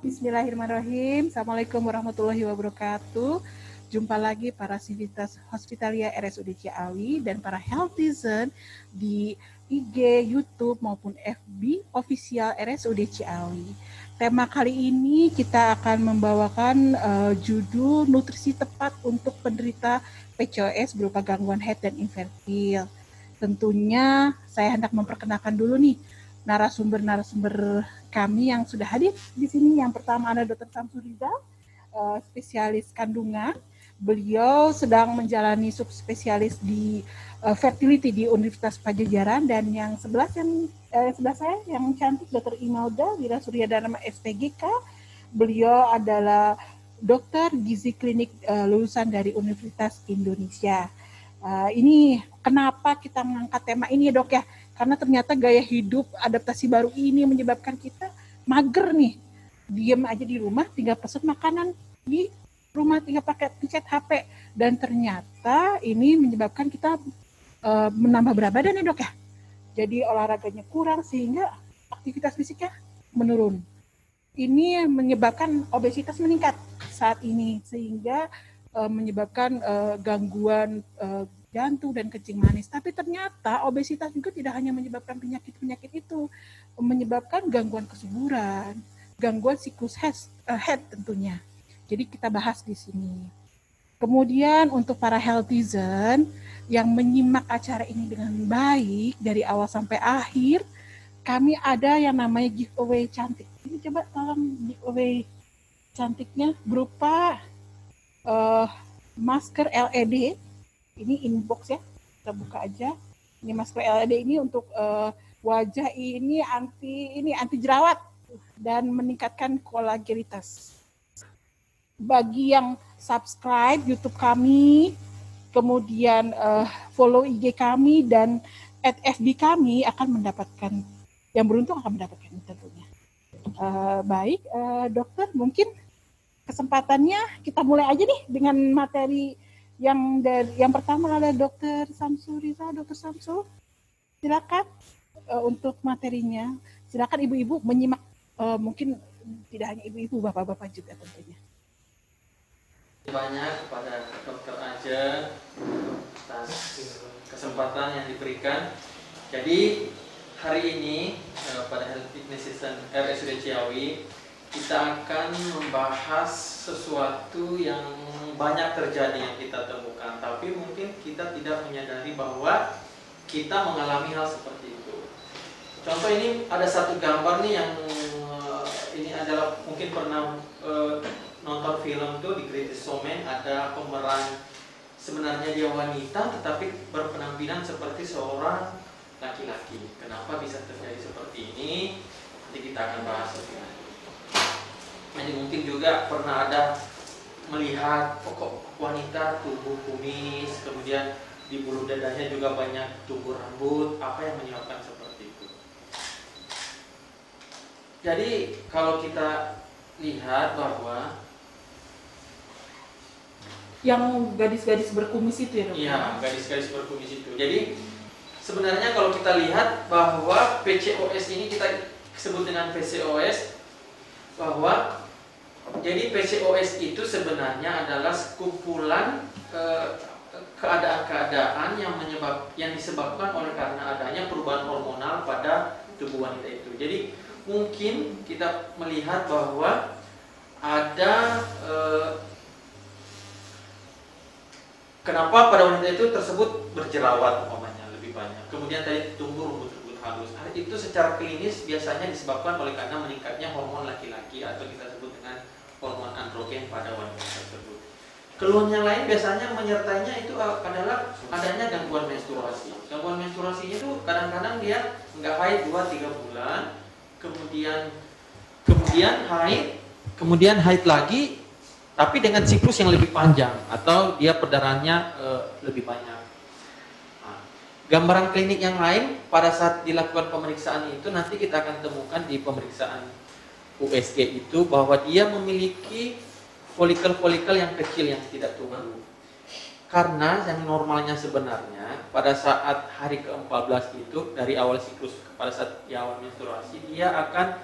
Bismillahirrahmanirrahim. Assalamualaikum warahmatullahi wabarakatuh. Jumpa lagi para sivitas Hospitalia RSUD Ciawi dan para healthizen di IG, YouTube maupun FB official RSUD Ciawi. Tema kali ini kita akan membawakan judul nutrisi tepat untuk penderita PCOS berupa gangguan head dan infertil. Tentunya saya hendak memperkenalkan dulu nih narasumber kami yang sudah hadir di sini. Yang pertama ada Dr. Samsul Rizal, spesialis kandungan. Beliau sedang menjalani subspesialis di fertility di Universitas Padjadjaran, dan yang sebelah saya yang cantik Dr. Imelda Wira Suryadharma SPGK. Beliau adalah dokter gizi klinik lulusan dari Universitas Indonesia. Ini kenapa kita mengangkat tema ini ya dok ya? Karena ternyata gaya hidup adaptasi baru ini menyebabkan kita mager nih. Diam aja di rumah, tinggal pesan makanan di rumah, tinggal pakai pencet HP. Dan ternyata ini menyebabkan kita menambah berat badan ya dok ya. Jadi olahraganya kurang sehingga aktivitas fisiknya menurun. Ini menyebabkan obesitas meningkat saat ini sehingga menyebabkan gangguan jantung dan kencing manis. Tapi ternyata obesitas juga tidak hanya menyebabkan penyakit-penyakit itu, menyebabkan gangguan kesuburan, gangguan siklus head tentunya. Jadi kita bahas di sini. Kemudian untuk para healthizen yang menyimak acara ini dengan baik dari awal sampai akhir, kami ada yang namanya giveaway cantik. Ini coba tolong giveaway cantiknya berupa masker LED. Ini inbox ya, kita buka aja. Ini masker LED ini untuk wajah ini anti jerawat dan meningkatkan kolagenitas. Bagi yang subscribe YouTube kami, kemudian follow IG kami dan FB kami akan mendapatkan, yang beruntung akan mendapatkan tentunya. Baik, dokter, mungkin kesempatannya kita mulai aja nih dengan materi yang pertama ada Dr. Samsul Rizal. Dr. Samsul, silakan untuk materinya. Silakan ibu-ibu menyimak, mungkin tidak hanya ibu-ibu, bapak-bapak juga tentunya. Banyak kepada Dr. Aja atas kesempatan yang diberikan. Jadi hari ini pada Health Fitness System RSUD Ciawi kita akan membahas sesuatu yang banyak terjadi yang kita temukan, tapi mungkin kita tidak menyadari bahwa kita mengalami hal seperti itu. Contoh, ini ada satu gambar nih yang ini adalah mungkin pernah nonton film tuh di Greatest Showman, ada pemeran sebenarnya dia wanita tetapi berpenampilan seperti seorang laki-laki. Kenapa bisa terjadi seperti ini? Nanti kita akan bahas lebih lanjut. Jadi mungkin juga pernah ada melihat kok wanita tubuh kumis, kemudian di bulu dadanya juga banyak tumbuh rambut. Apa yang menyebabkan seperti itu? Jadi kalau kita lihat bahwa yang gadis-gadis berkumis itu ya dok? Iya, gadis-gadis berkumis itu. Jadi sebenarnya kalau kita lihat bahwa PCOS ini kita sebut dengan PCOS, bahwa jadi PCOS itu sebenarnya adalah kumpulan keadaan-keadaan yang disebabkan oleh karena adanya perubahan hormonal pada tubuh wanita itu. Jadi mungkin kita melihat bahwa ada kenapa pada wanita itu tersebut berjerawat umpamanya lebih banyak. Kemudian tadi tumbuh rambut-rambut halus. Itu secara klinis biasanya disebabkan oleh karena meningkatnya hormon laki-laki atau kita sebut dengan hormon androgen pada wanita tersebut. Keluhan yang lain biasanya menyertainya itu adalah adanya gangguan menstruasi. Gangguan menstruasinya itu kadang-kadang dia nggak haid 2-3 bulan, kemudian haid lagi, tapi dengan siklus yang lebih panjang atau dia perdarahannya lebih banyak. Nah, gambaran klinik yang lain pada saat dilakukan pemeriksaan itu nanti kita akan temukan di pemeriksaan USG itu bahwa dia memiliki folikel-folikel yang kecil yang tidak tumbuh. Karena yang normalnya sebenarnya pada saat hari ke-14 itu dari awal siklus pada saat di awal menstruasi dia akan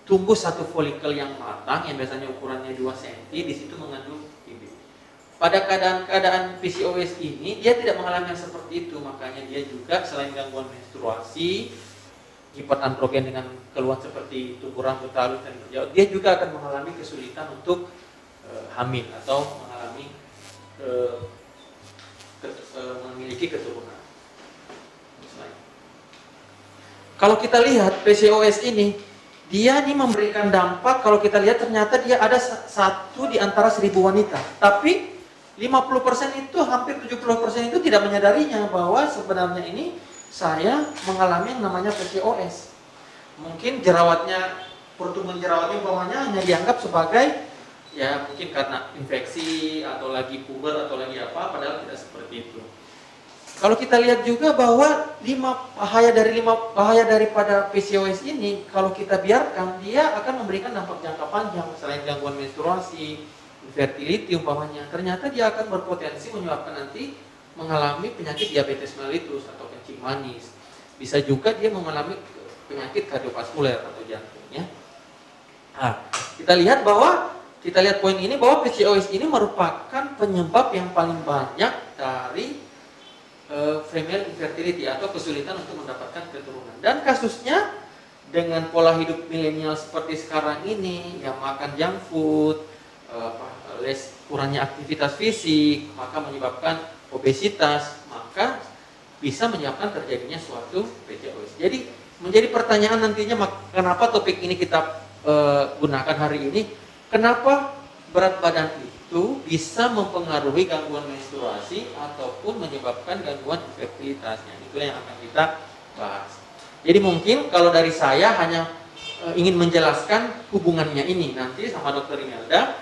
tumbuh satu folikel yang matang yang biasanya ukurannya 2 cm, di situ mengandung bibit. Pada keadaan PCOS ini dia tidak mengalami yang seperti itu, makanya dia juga selain gangguan menstruasi, hiperandrogen dengan keluhan seperti tumbuh rambut halus dan berjauh, dia juga akan mengalami kesulitan untuk hamil atau mengalami memiliki keturunan. Kalau kita lihat PCOS ini, dia ini memberikan dampak. Kalau kita lihat ternyata dia ada satu di antara 1000 wanita, tapi 50% itu, hampir 70% itu tidak menyadarinya bahwa sebenarnya ini saya mengalami yang namanya PCOS. Mungkin jerawatnya, pertumbuhan jerawatnya umpamanya hanya dianggap sebagai ya mungkin karena infeksi atau lagi puber atau lagi apa, padahal tidak seperti itu. Kalau kita lihat juga bahwa 5 bahaya daripada PCOS ini, kalau kita biarkan, dia akan memberikan dampak jangka panjang. Selain gangguan menstruasi, infertility umpamanya, ternyata dia akan berpotensi menyebabkan nanti mengalami penyakit diabetes mellitus atau kencing manis. Bisa juga dia mengalami penyakit kardiovaskuler atau jantungnya. Nah, kita lihat poin ini bahwa PCOS ini merupakan penyebab yang paling banyak dari female infertility atau kesulitan untuk mendapatkan keturunan. Dan kasusnya dengan pola hidup milenial seperti sekarang ini, yang makan junk food, kurangnya aktivitas fisik, maka menyebabkan obesitas, maka bisa menyebabkan terjadinya suatu PCOS. Jadi menjadi pertanyaan nantinya, kenapa topik ini kita gunakan hari ini? Kenapa berat badan itu bisa mempengaruhi gangguan menstruasi ataupun menyebabkan gangguan infertilitasnya? Itu yang akan kita bahas. Jadi mungkin kalau dari saya hanya ingin menjelaskan hubungannya ini nanti sama Dokter Imelda.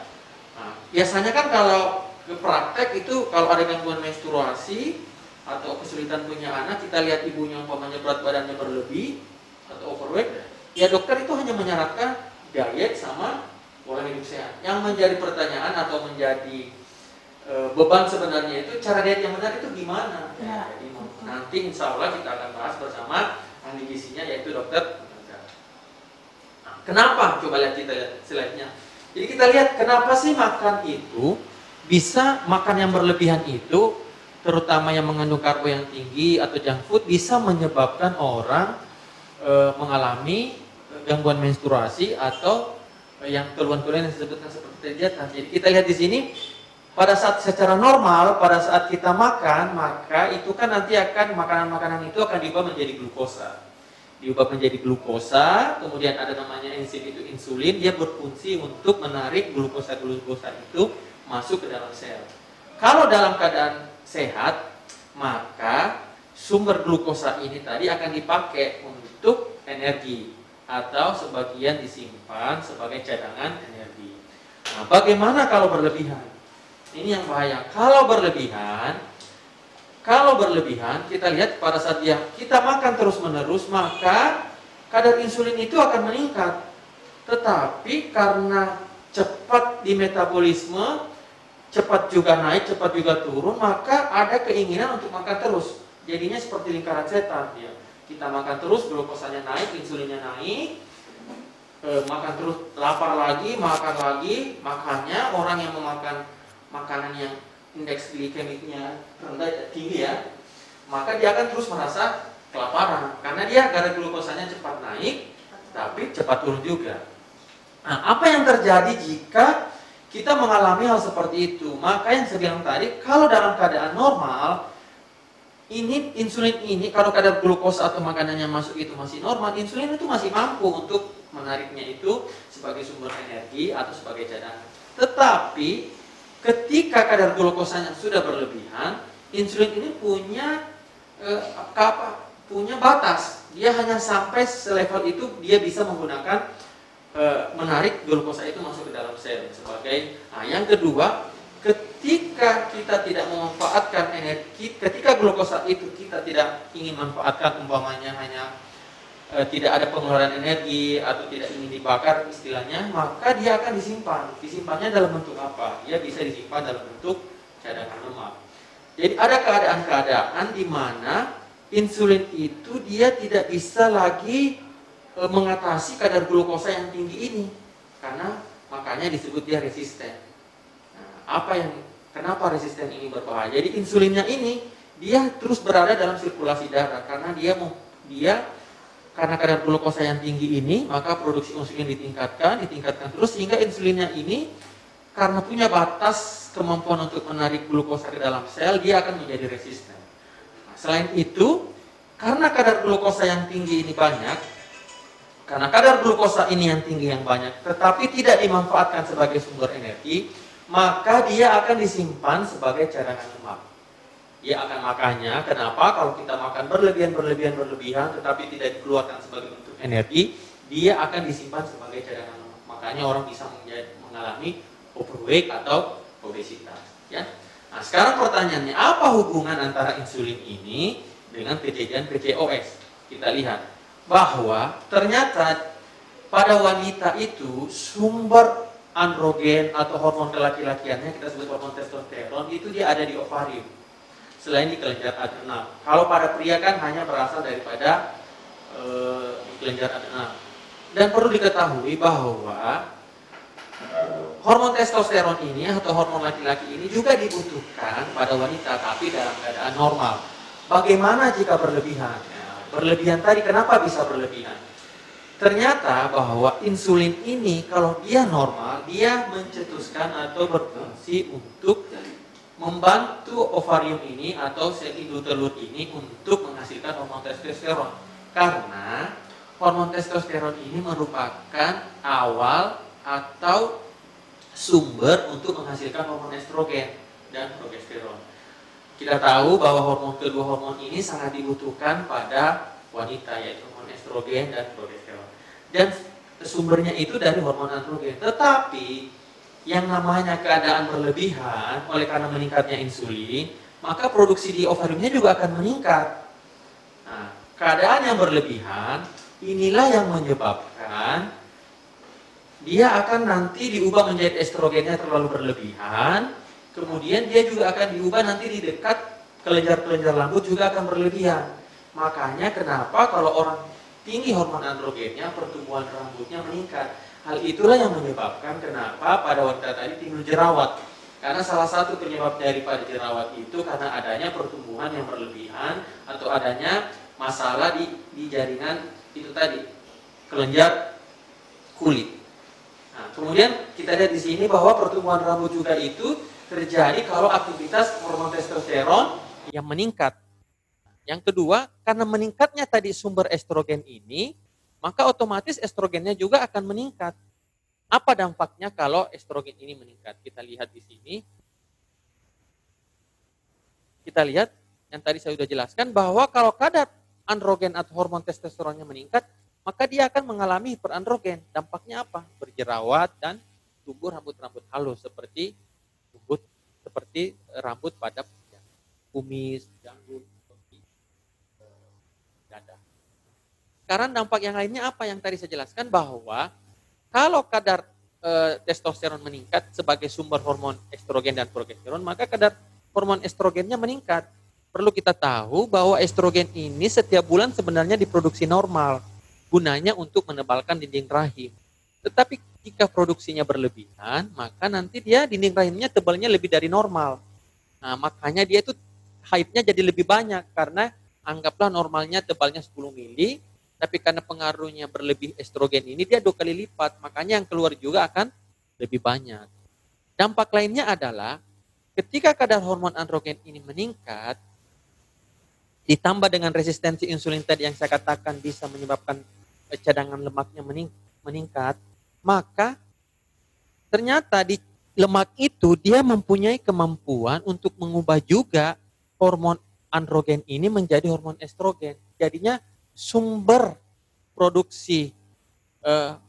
Nah, biasanya kan kalau ke praktek itu kalau ada gangguan menstruasi atau kesulitan punya anak, kita lihat ibunya umpamanya berat badannya berlebih atau overweight, ya dokter itu hanya menyarankan diet sama pola hidup sehat. Yang menjadi pertanyaan atau menjadi beban sebenarnya itu cara diet yang benar itu gimana? Ya. Jadi nanti insya Allah kita akan bahas bersama ahli gizinya yaitu dokter. Nah, kenapa? Coba kita lihat slide-nya. Jadi kita lihat kenapa sih makan itu bisa, makan yang berlebihan itu, terutama yang mengandung karbo yang tinggi atau junk food, bisa menyebabkan orang mengalami gangguan menstruasi atau yang keluhan-keluhan yang disebutkan seperti terjadi. Jadi kita lihat di sini, pada saat secara normal, pada saat kita makan, maka itu kan nanti akan makanan-makanan itu akan diubah menjadi glukosa. Kemudian ada namanya enzim itu insulin, dia berfungsi untuk menarik glukosa itu masuk ke dalam sel. Kalau dalam keadaan sehat, maka sumber glukosa ini tadi akan dipakai untuk energi atau sebagian disimpan sebagai cadangan energi. Nah, bagaimana kalau berlebihan? Ini yang bahaya. Kalau berlebihan, kita lihat pada saat kita makan terus-menerus, maka kadar insulin itu akan meningkat. Tetapi karena cepat di metabolisme, cepat juga naik, cepat juga turun, maka ada keinginan untuk makan terus. Jadinya seperti lingkaran setan ya. Kita makan terus, glukosanya naik, insulinnya naik, makan terus, lapar lagi, makan lagi. Makanya orang yang memakan makanan yang indeks glikemiknya rendah, tinggi ya, maka dia akan terus merasa kelaparan karena dia kadar glukosanya cepat naik, tapi cepat turun juga. Nah, apa yang terjadi jika kita mengalami hal seperti itu? Maka yang saya bilang tadi, kalau dalam keadaan normal, insulin ini kalau kadar glukosa atau makanan yang masuk itu masih normal, insulin itu masih mampu untuk menariknya itu sebagai sumber energi atau sebagai cadangan. Tetapi ketika kadar glukosanya sudah berlebihan, insulin ini punya batas. Dia hanya sampai selevel itu dia bisa menggunakan menarik glukosa itu masuk ke dalam sel sebagai. Nah, yang kedua, ketika kita tidak memanfaatkan energi, ketika glukosa itu kita tidak ingin manfaatkan, umpamanya hanya tidak ada pengeluaran energi atau tidak ingin dibakar istilahnya, maka dia akan disimpan. Disimpannya dalam bentuk apa? Dia bisa disimpan dalam bentuk cadangan lemak. Jadi ada keadaan-keadaan di mana insulin itu dia tidak bisa lagi mengatasi kadar glukosa yang tinggi ini, karena makanya disebut dia resisten. Nah, kenapa resisten ini berbahaya? Jadi insulinnya ini dia terus berada dalam sirkulasi darah karena dia karena kadar glukosa yang tinggi ini, maka produksi insulin ditingkatkan terus sehingga insulinnya ini karena punya batas kemampuan untuk menarik glukosa ke dalam sel, dia akan menjadi resisten. Nah, selain itu, karena kadar glukosa yang tinggi ini banyak, tetapi tidak dimanfaatkan sebagai sumber energi, maka dia akan disimpan sebagai cadangan lemak. Makanya kenapa kalau kita makan berlebihan, tetapi tidak dikeluarkan sebagai bentuk energi, dia akan disimpan sebagai cadangan lemak. Makanya orang bisa mengalami overweight atau obesitas. Ya. Nah, sekarang pertanyaannya, apa hubungan antara insulin ini dengan kejadian PCOS? Kita lihat bahwa ternyata pada wanita itu sumber androgen atau hormon kelaki-lakiannya, kita sebut hormon testosteron, itu dia ada di ovarium, selain di kelenjar adrenal. Kalau pada pria kan hanya berasal daripada kelenjar adrenal. Dan perlu diketahui bahwa hormon testosteron ini atau hormon laki-laki ini juga dibutuhkan pada wanita, tapi dalam keadaan normal. Bagaimana jika berlebihan? Berlebihan tadi, kenapa bisa berlebihan? Ternyata bahwa insulin ini kalau dia normal, dia mencetuskan atau berfungsi untuk membantu ovarium ini atau sel induk telur ini untuk menghasilkan hormon testosteron. Karena hormon testosteron ini merupakan awal atau sumber untuk menghasilkan hormon estrogen dan progesteron. Kita tahu bahwa kedua hormon ini sangat dibutuhkan pada wanita, yaitu hormon estrogen dan progesteron. Dan sumbernya itu dari hormon androgen. Tetapi yang namanya keadaan berlebihan oleh karena meningkatnya insulin, maka produksi di ovariumnya juga akan meningkat. Nah, keadaan yang berlebihan inilah yang menyebabkan dia akan nanti diubah menjadi estrogennya terlalu berlebihan, kemudian dia juga akan diubah nanti di dekat kelenjar-kelenjar rambut juga akan berlebihan. Makanya kenapa kalau orang tinggi hormon androgennya, pertumbuhan rambutnya meningkat. Hal itulah yang menyebabkan kenapa pada wanita tadi timbul jerawat. Karena salah satu penyebab daripada jerawat itu karena adanya pertumbuhan yang berlebihan atau adanya masalah di jaringan itu tadi, kelenjar kulit. Nah, kemudian kita lihat di sini bahwa pertumbuhan rambut juga itu terjadi kalau aktivitas hormon testosteron yang meningkat. Yang kedua, karena meningkatnya tadi sumber estrogen ini, maka otomatis estrogennya juga akan meningkat. Apa dampaknya kalau estrogen ini meningkat? Kita lihat di sini. Kita lihat yang tadi saya sudah jelaskan bahwa kalau kadar androgen atau hormon testosteronnya meningkat, maka dia akan mengalami hiperandrogen. Dampaknya apa? Berjerawat dan tumbuh rambut-rambut halus seperti rambut pada kumis, janggut, dada. Sekarang dampak yang lainnya apa yang tadi saya jelaskan, bahwa kalau kadar testosteron meningkat sebagai sumber hormon estrogen dan progesteron, maka kadar hormon estrogennya meningkat. Perlu kita tahu bahwa estrogen ini setiap bulan sebenarnya diproduksi normal, gunanya untuk menebalkan dinding rahim. Tetapi jika produksinya berlebihan, maka nanti dia dinding rahimnya tebalnya lebih dari normal. Nah, makanya dia itu haidnya jadi lebih banyak, karena anggaplah normalnya tebalnya 10 mili, tapi karena pengaruhnya berlebih estrogen ini dia 2 kali lipat, makanya yang keluar juga akan lebih banyak. Dampak lainnya adalah ketika kadar hormon androgen ini meningkat, ditambah dengan resistensi insulin tadi yang saya katakan bisa menyebabkan cadangan lemaknya meningkat, maka ternyata di lemak itu dia mempunyai kemampuan untuk mengubah juga hormon androgen ini menjadi hormon estrogen. Jadinya sumber produksi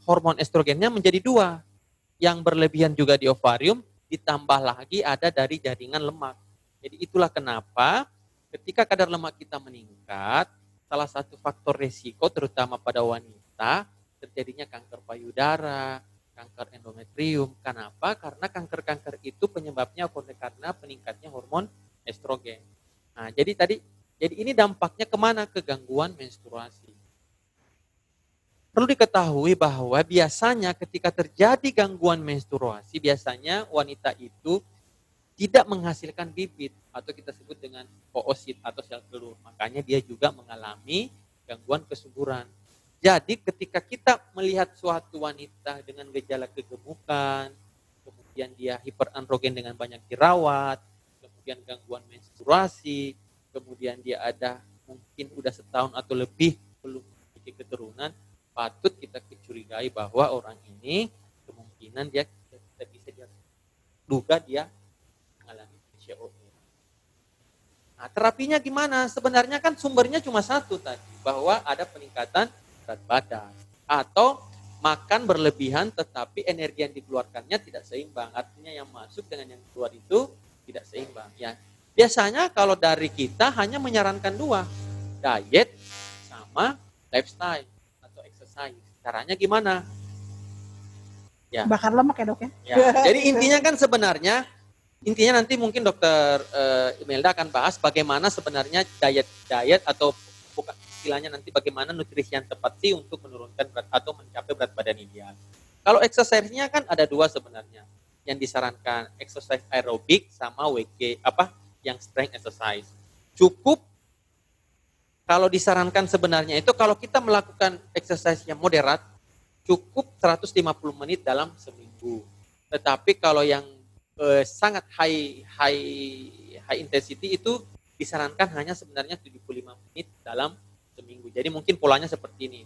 hormon estrogennya menjadi 2. Yang berlebihan juga di ovarium, ditambah lagi ada dari jaringan lemak. Jadi itulah kenapa ketika kadar lemak kita meningkat, salah satu faktor risiko terutama pada wanita terjadinya kanker payudara, kanker endometrium. Kenapa? Karena kanker-kanker itu penyebabnya karena peningkatnya hormon estrogen. Nah, jadi ini dampaknya kemana? Ke gangguan menstruasi. perlu diketahui bahwa biasanya ketika terjadi gangguan menstruasi, biasanya wanita itu tidak menghasilkan bibit atau kita sebut dengan oosit atau sel telur. Makanya dia juga mengalami gangguan kesuburan. Jadi ketika kita melihat suatu wanita dengan gejala kegemukan, kemudian dia hiperandrogen dengan banyak jerawat, kemudian gangguan menstruasi, kemudian dia ada mungkin udah setahun atau lebih belum memiliki keturunan, patut kita kecurigai bahwa orang ini kemungkinan dia bisa duga dia mengalami PCOS. Nah, terapinya gimana? Sebenarnya kan sumbernya cuma satu tadi, bahwa ada peningkatan berat badan atau makan berlebihan tetapi energi yang dikeluarkannya tidak seimbang. Artinya yang masuk dengan yang keluar itu tidak seimbang. Ya, biasanya kalau dari kita hanya menyarankan dua, diet sama lifestyle atau exercise. Caranya gimana? Ya. Bakar lemak ya dok ya? Ya. Jadi intinya kan sebenarnya, intinya nanti mungkin dokter Imelda akan bahas bagaimana sebenarnya diet atau bukan istilahnya nanti bagaimana nutrisi yang tepat sih untuk menurunkan berat atau mencapai berat badan ideal. Kalau exercise-nya kan ada dua sebenarnya yang disarankan, exercise aerobik sama WG yang strength exercise. Cukup kalau disarankan sebenarnya itu kalau kita melakukan exercise yang moderat cukup 150 menit dalam seminggu. Tetapi kalau yang sangat high intensity itu disarankan hanya sebenarnya 75 menit dalam seminggu. Jadi mungkin polanya seperti ini.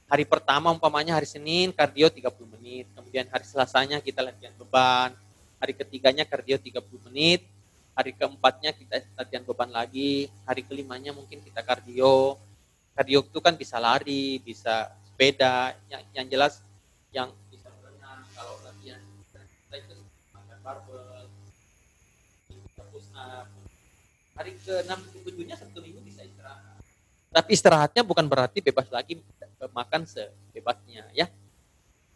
Hari pertama umpamanya hari Senin kardio 30 menit, kemudian hari Selasanya kita latihan beban, hari ketiganya kardio 30 menit, hari keempatnya kita latihan beban lagi, hari kelimanya mungkin kita kardio. Kardio itu kan bisa lari, bisa sepeda, yang jelas yang bisa berenang. Kalau latihan kita itu makan barbel, kita push up. Hari ke-6 ke-7-nya Sabtu Minggu bisa istirahat. Tapi istirahatnya bukan berarti bebas lagi makan sebebasnya ya.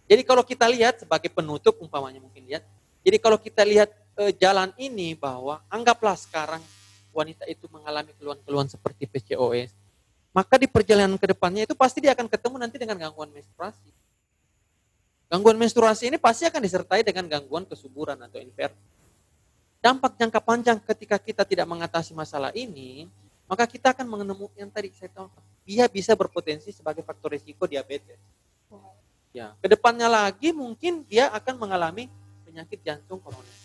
Jadi kalau kita lihat sebagai penutup umpamanya mungkin lihat. Jadi kalau kita lihat jalan ini bahwa anggaplah sekarang wanita itu mengalami keluhan-keluhan seperti PCOS, maka di perjalanan ke depannya itu pasti dia akan ketemu nanti dengan gangguan menstruasi. Gangguan menstruasi ini pasti akan disertai dengan gangguan kesuburan atau infertil. Dampak jangka panjang ketika kita tidak mengatasi masalah ini, maka kita akan menemukan yang tadi saya tahu, dia bisa berpotensi sebagai faktor risiko diabetes. Ya, kedepannya lagi mungkin dia akan mengalami penyakit jantung koroner.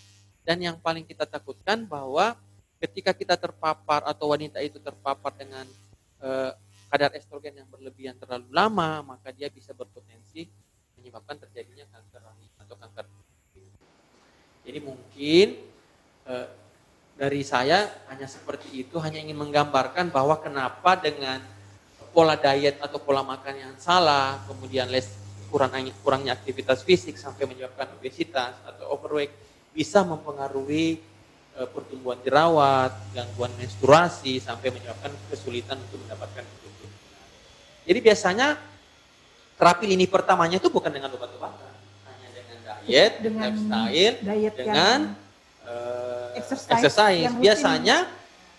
Dan yang paling kita takutkan bahwa ketika kita terpapar atau wanita itu terpapar dengan kadar estrogen yang berlebihan terlalu lama, maka dia bisa berpotensi menyebabkan terjadinya kanker rahim atau kanker. Jadi mungkin dari saya hanya seperti itu, hanya ingin menggambarkan bahwa kenapa dengan pola diet atau pola makan yang salah, kemudian kurangnya aktivitas fisik sampai menyebabkan obesitas atau overweight bisa mempengaruhi pertumbuhan jerawat, gangguan menstruasi sampai menyebabkan kesulitan untuk mendapatkan keturunan. Jadi biasanya terapi lini pertamanya itu bukan dengan obat-obatan, hanya dengan diet, lifestyle, dengan exercise. Biasanya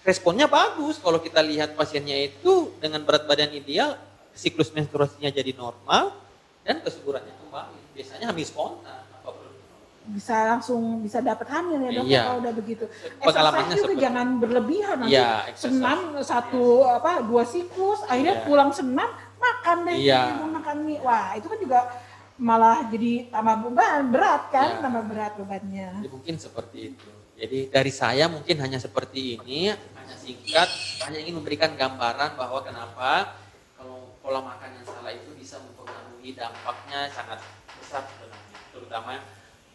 responnya bagus kalau kita lihat pasiennya itu dengan berat badan ideal, siklus menstruasinya jadi normal dan kesuburannya kembali. Biasanya hamil spontan. Bisa langsung bisa dapat hamil ya dok, kalau udah begitu. Pengalamannya Exercise juga jangan berlebihan nanti. Senam dua siklus, akhirnya pulang senam makan deh, makan mie. Wah itu kan juga malah jadi tambah beban berat kan, tambah berat bebannya. Jadi mungkin seperti itu. Jadi dari saya mungkin hanya seperti ini, hanya singkat, hanya ingin memberikan gambaran bahwa kenapa kalau pola makan yang salah itu bisa mempengaruhi dampaknya sangat besar, terutama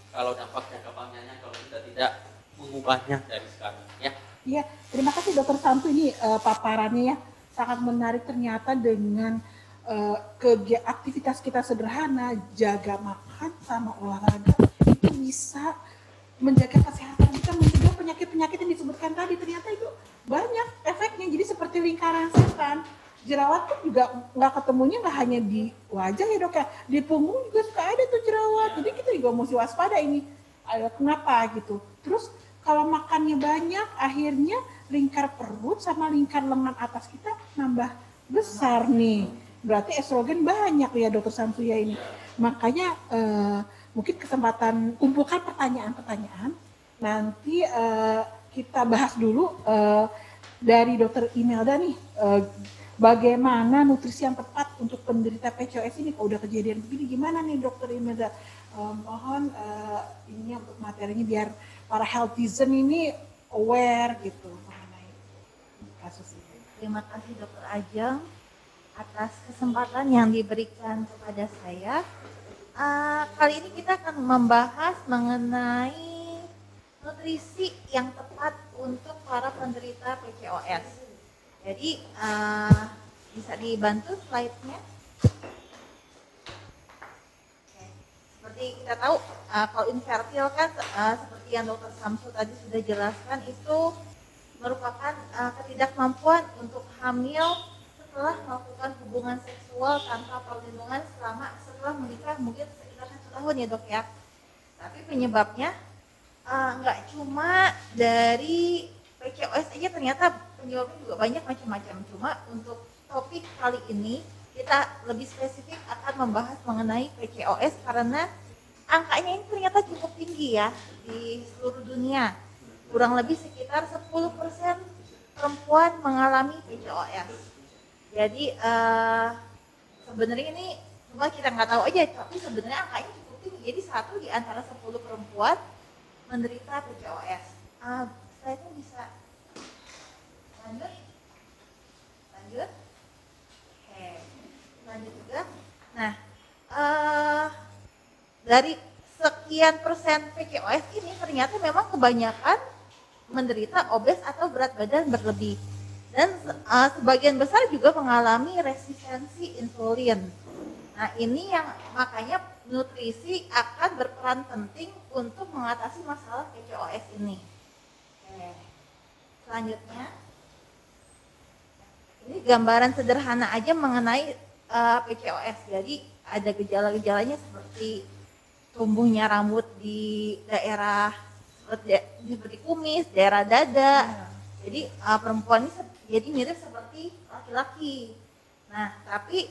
kalau dampak jangka panjangnya kalau kita tidak mengubahnya dari sekarang ya. Iya, terima kasih Dokter Santu, ini paparannya ya sangat menarik ternyata dengan aktivitas kita sederhana, jaga makan sama olahraga itu bisa menjaga kesehatan kita, mencegah penyakit-penyakit yang disebutkan tadi. Ternyata itu banyak efeknya, jadi seperti lingkaran setan. Jerawat pun juga nggak ketemunya nggak hanya di wajah ya dok ya, di punggung juga suka ada tuh jerawat. Jadi kita juga mesti waspada ini. Kenapa gitu? Terus kalau makannya banyak, akhirnya lingkar perut sama lingkar lengan atas kita nambah besar nih. Berarti estrogen banyak ya Dokter Samsu ya ini. Makanya mungkin kesempatan kumpulkan pertanyaan-pertanyaan. Nanti kita bahas dulu dari Dokter Imelda nih. Bagaimana nutrisi yang tepat untuk penderita PCOS ini? Kalau udah kejadian begini gimana nih Dokter Imelda? Mohon ini untuk materinya biar para healthizen ini aware gitu mengenai kasus ini. Terima kasih Dokter Ajeng atas kesempatan yang diberikan kepada saya. Kali ini kita akan membahas mengenai nutrisi yang tepat untuk para penderita PCOS. Jadi bisa dibantu slide-nya. Seperti kita tahu kalau infertil kan seperti yang Dokter Samsu tadi sudah jelaskan itu merupakan ketidakmampuan untuk hamil setelah melakukan hubungan seksual tanpa perlindungan setelah menikah mungkin sekitar 1 tahun ya Dok ya. Tapi penyebabnya nggak cuma dari PCOS aja, ternyata penyebabnya juga banyak macam-macam. Cuma untuk topik kali ini kita lebih spesifik akan membahas mengenai PCOS karena angkanya ini ternyata cukup tinggi ya di seluruh dunia. Kurang lebih sekitar 10% perempuan mengalami PCOS. Jadi sebenarnya ini cuma kita nggak tahu aja, tapi sebenarnya angkanya cukup tinggi. Jadi 1 di antara 10 perempuan menderita PCOS. Slide-nya bisa lanjut. Oke, lanjut juga. Nah, dari sekian persen PCOS ini ternyata memang kebanyakan menderita obes atau berat badan berlebih. Dan sebagian besar juga mengalami resistensi insulin. Nah ini yang makanya nutrisi akan berperan penting untuk mengatasi masalah PCOS ini. Oke. Selanjutnya, ini gambaran sederhana aja mengenai PCOS. Jadi ada gejala-gejalanya seperti tumbuhnya rambut di daerah seperti kumis, daerah dada. Jadi perempuan ini jadi mirip seperti laki-laki. Nah, tapi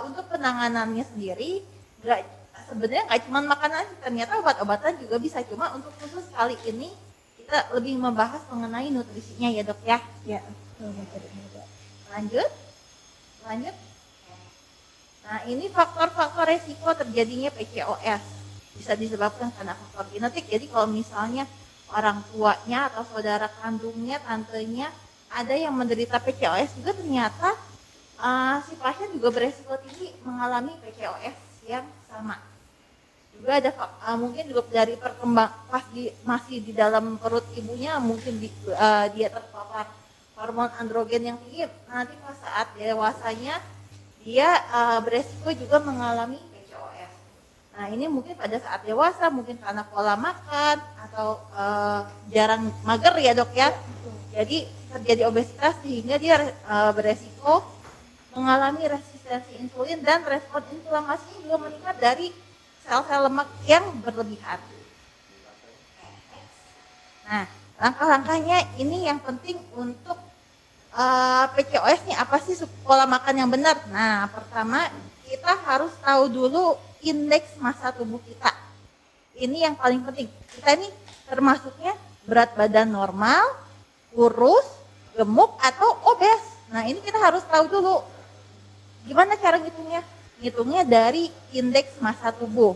untuk penanganannya sendiri sebenarnya nggak cuma makanan, ternyata obat-obatan juga bisa. Cuma untuk khusus kali ini kita lebih membahas mengenai nutrisinya ya Dok ya. Ya. Lanjut. Nah, ini faktor-faktor resiko terjadinya PCOS. Bisa disebabkan karena faktor genetik. Jadi kalau misalnya orang tuanya atau saudara kandungnya, tantenya ada yang menderita PCOS juga, ternyata si pasien juga beresiko tinggi mengalami PCOS yang sama. Juga ada mungkin juga dari masih di dalam perut ibunya mungkin dia terpapar hormon androgen yang tinggi. Nanti pas saat dewasanya dia beresiko juga mengalami PCOS. Nah ini mungkin pada saat dewasa, mungkin karena pola makan atau jarang mager ya Dok ya. Jadi terjadi obesitas sehingga dia beresiko mengalami resistensi insulin dan respon inflamasi juga meningkat dari sel-sel lemak yang berlebihan. Nah langkah-langkahnya ini yang penting untuk PCOS nih, apa sih pola makan yang benar? Nah pertama kita harus tahu dulu indeks massa tubuh kita. Ini yang paling penting. Kita ini termasuknya berat badan normal, kurus, gemuk, atau obes. Nah ini kita harus tahu dulu. Gimana cara ngitungnya? Ngitungnya dari indeks massa tubuh.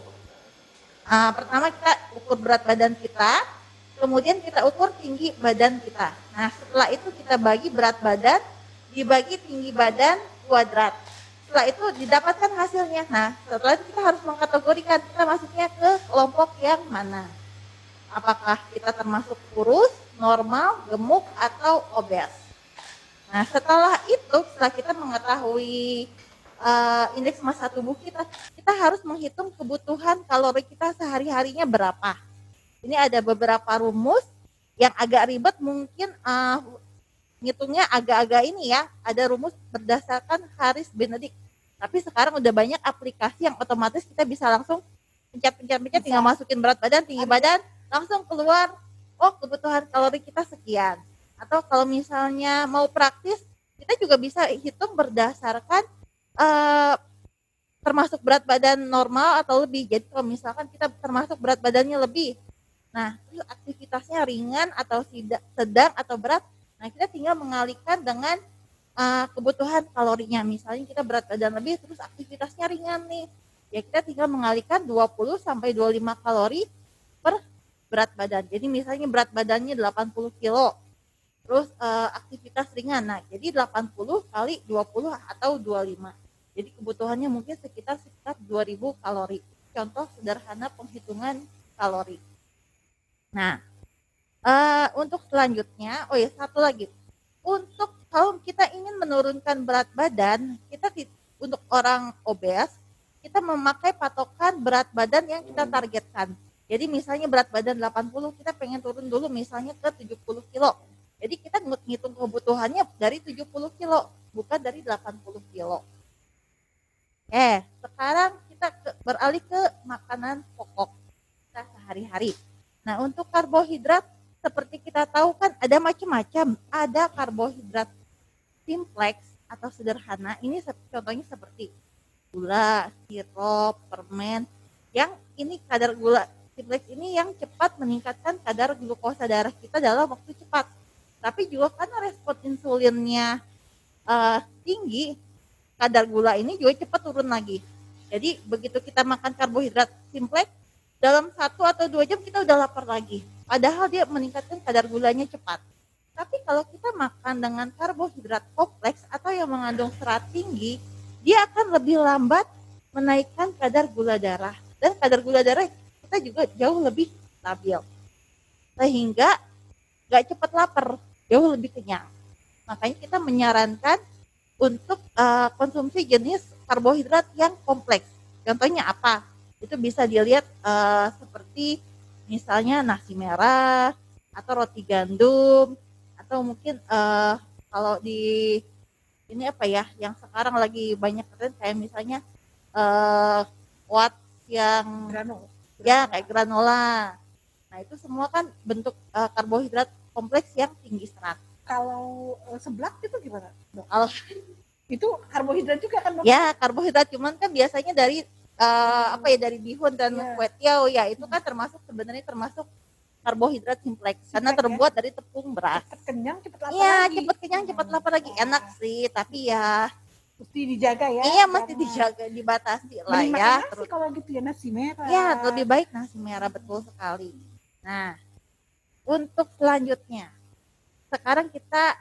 Pertama kita ukur berat badan kita, kemudian kita ukur tinggi badan kita. Nah setelah itu kita bagi berat badan, dibagi tinggi badan kuadrat. Setelah itu didapatkan hasilnya. Nah setelah itu kita harus mengkategorikan kita masuknya ke kelompok yang mana. Apakah kita termasuk kurus, normal, gemuk, atau obes. Nah setelah kita mengetahui indeks massa tubuh kita harus menghitung kebutuhan kalori kita sehari-harinya berapa. Ini ada beberapa rumus yang agak ribet, mungkin ngitungnya agak-agak ini ya, ada rumus berdasarkan Harris Benedict. Tapi sekarang udah banyak aplikasi yang otomatis kita bisa langsung pencet tinggal masukin berat badan, tinggi badan, langsung keluar, oh kebutuhan kalori kita sekian. Atau kalau misalnya mau praktis, kita juga bisa hitung berdasarkan eh, termasuk berat badan normal atau lebih. Jadi kalau misalkan kita termasuk berat badannya lebih, nah terus aktivitasnya ringan atau sedang atau berat, nah kita tinggal mengalihkan dengan kebutuhan kalorinya. Misalnya kita berat badan lebih terus aktivitasnya ringan nih, ya kita tinggal mengalihkan 20 sampai 25 kalori per berat badan. Jadi misalnya berat badannya 80 kilo, terus aktivitas ringan, nah jadi 80 kali 20 atau 25. Jadi kebutuhannya mungkin sekitar 2000 kalori. Contoh sederhana penghitungan kalori. Nah, untuk selanjutnya, oh ya satu lagi. Untuk kalau kita ingin menurunkan berat badan, kita untuk orang obes, kita memakai patokan berat badan yang kita targetkan. Jadi misalnya berat badan 80, kita pengen turun dulu misalnya ke 70 kilo. Jadi kita ngitung kebutuhannya dari 70 kilo, bukan dari 80 kilo. Sekarang kita beralih ke makanan pokok kita sehari-hari. Nah, untuk karbohidrat seperti kita tahu kan ada macam-macam. Ada karbohidrat simplex atau sederhana. Ini contohnya seperti gula, sirup, permen. Yang ini kadar gula simplex ini yang cepat meningkatkan kadar glukosa darah kita dalam waktu cepat. Tapi juga karena respon insulinnya tinggi, kadar gula ini juga cepat turun lagi. Jadi begitu kita makan karbohidrat simplex, dalam 1 atau 2 jam kita udah lapar lagi. Padahal dia meningkatkan kadar gulanya cepat. Tapi kalau kita makan dengan karbohidrat kompleks atau yang mengandung serat tinggi, dia akan lebih lambat menaikkan kadar gula darah. Dan kadar gula darah kita juga jauh lebih stabil. Sehingga gak cepat lapar, jauh lebih kenyang. Makanya kita menyarankan untuk konsumsi jenis karbohidrat yang kompleks. Contohnya apa? Itu bisa dilihat seperti misalnya nasi merah atau roti gandum, atau mungkin kalau di ini apa ya, yang sekarang lagi banyak tren kayak misalnya oats yang ya kayak granola. Nah itu semua kan bentuk karbohidrat kompleks yang tinggi serat. Kalau seblak itu gimana? Kalau itu karbohidrat juga kan? Ya karbohidrat, cuman kan biasanya dari dari bihun dan kue tiaw ya, itu kan sebenarnya termasuk karbohidrat simplex karena terbuat dari tepung beras. Cepat kenyang, cepat lapar lagi. Iya, cepat kenyang, cepat lapar lagi. Enak sih, tapi ya mesti dijaga ya. Iya, mesti dijaga, dibatasi lah ya. Terus kalau gitu ya nasi merah. Ya, lebih baik nasi merah, betul sekali. Nah, untuk selanjutnya, sekarang kita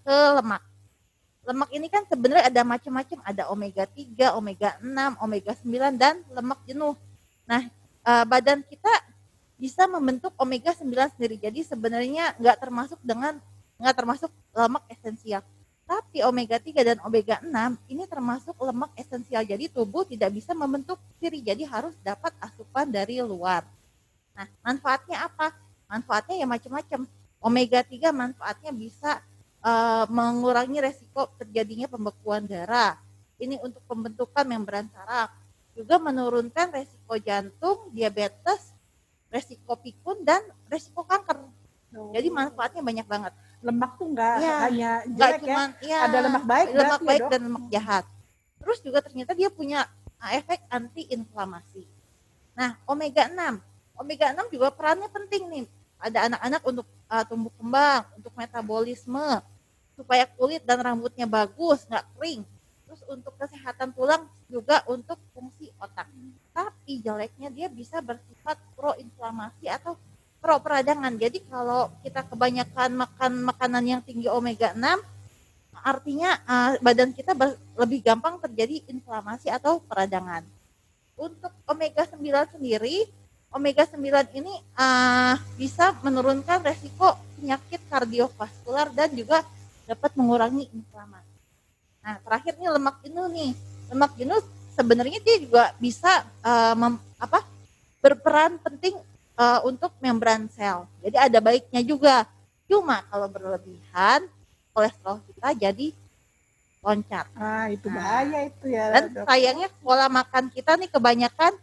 ke lemak. Lemak ini kan sebenarnya ada macam-macam, ada omega 3, omega 6, omega 9 dan lemak jenuh. Nah, badan kita bisa membentuk omega 9 sendiri. Jadi sebenarnya nggak termasuk lemak esensial. Tapi omega 3 dan omega 6 ini termasuk lemak esensial. Jadi tubuh tidak bisa membentuk sendiri. Jadi harus dapat asupan dari luar. Nah, manfaatnya apa? Manfaatnya ya macam-macam. Omega 3 manfaatnya bisa mengurangi resiko terjadinya pembekuan darah. Ini untuk pembentukan membran saraf. Juga menurunkan resiko jantung, diabetes, resiko pikun dan resiko kanker. Jadi manfaatnya banyak banget. Lemak tuh nggak hanya jelek ya, ada lemak baik ya, dan lemak jahat. Terus juga ternyata dia punya efek anti-inflamasi. Nah, omega 6. Omega 6 juga perannya penting nih. Ada anak-anak untuk tumbuh kembang, untuk metabolisme, supaya kulit dan rambutnya bagus, nggak kering. Terus untuk kesehatan tulang, juga untuk fungsi otak. Tapi jeleknya dia bisa bersifat pro-inflamasi atau pro-peradangan. Jadi kalau kita kebanyakan makan makanan yang tinggi omega 6, artinya badan kita lebih gampang terjadi inflamasi atau peradangan. Untuk omega 9 sendiri, omega 9 ini bisa menurunkan resiko penyakit kardiovaskular dan juga dapat mengurangi inflamasi. Nah, terakhir nih lemak jenuh nih. Lemak jenuh sebenarnya dia juga bisa berperan penting untuk membran sel. Jadi ada baiknya juga. Cuma kalau berlebihan, kolesterol kita jadi loncat. Itu bahaya itu ya. Dan sayangnya pola makan kita nih kebanyakan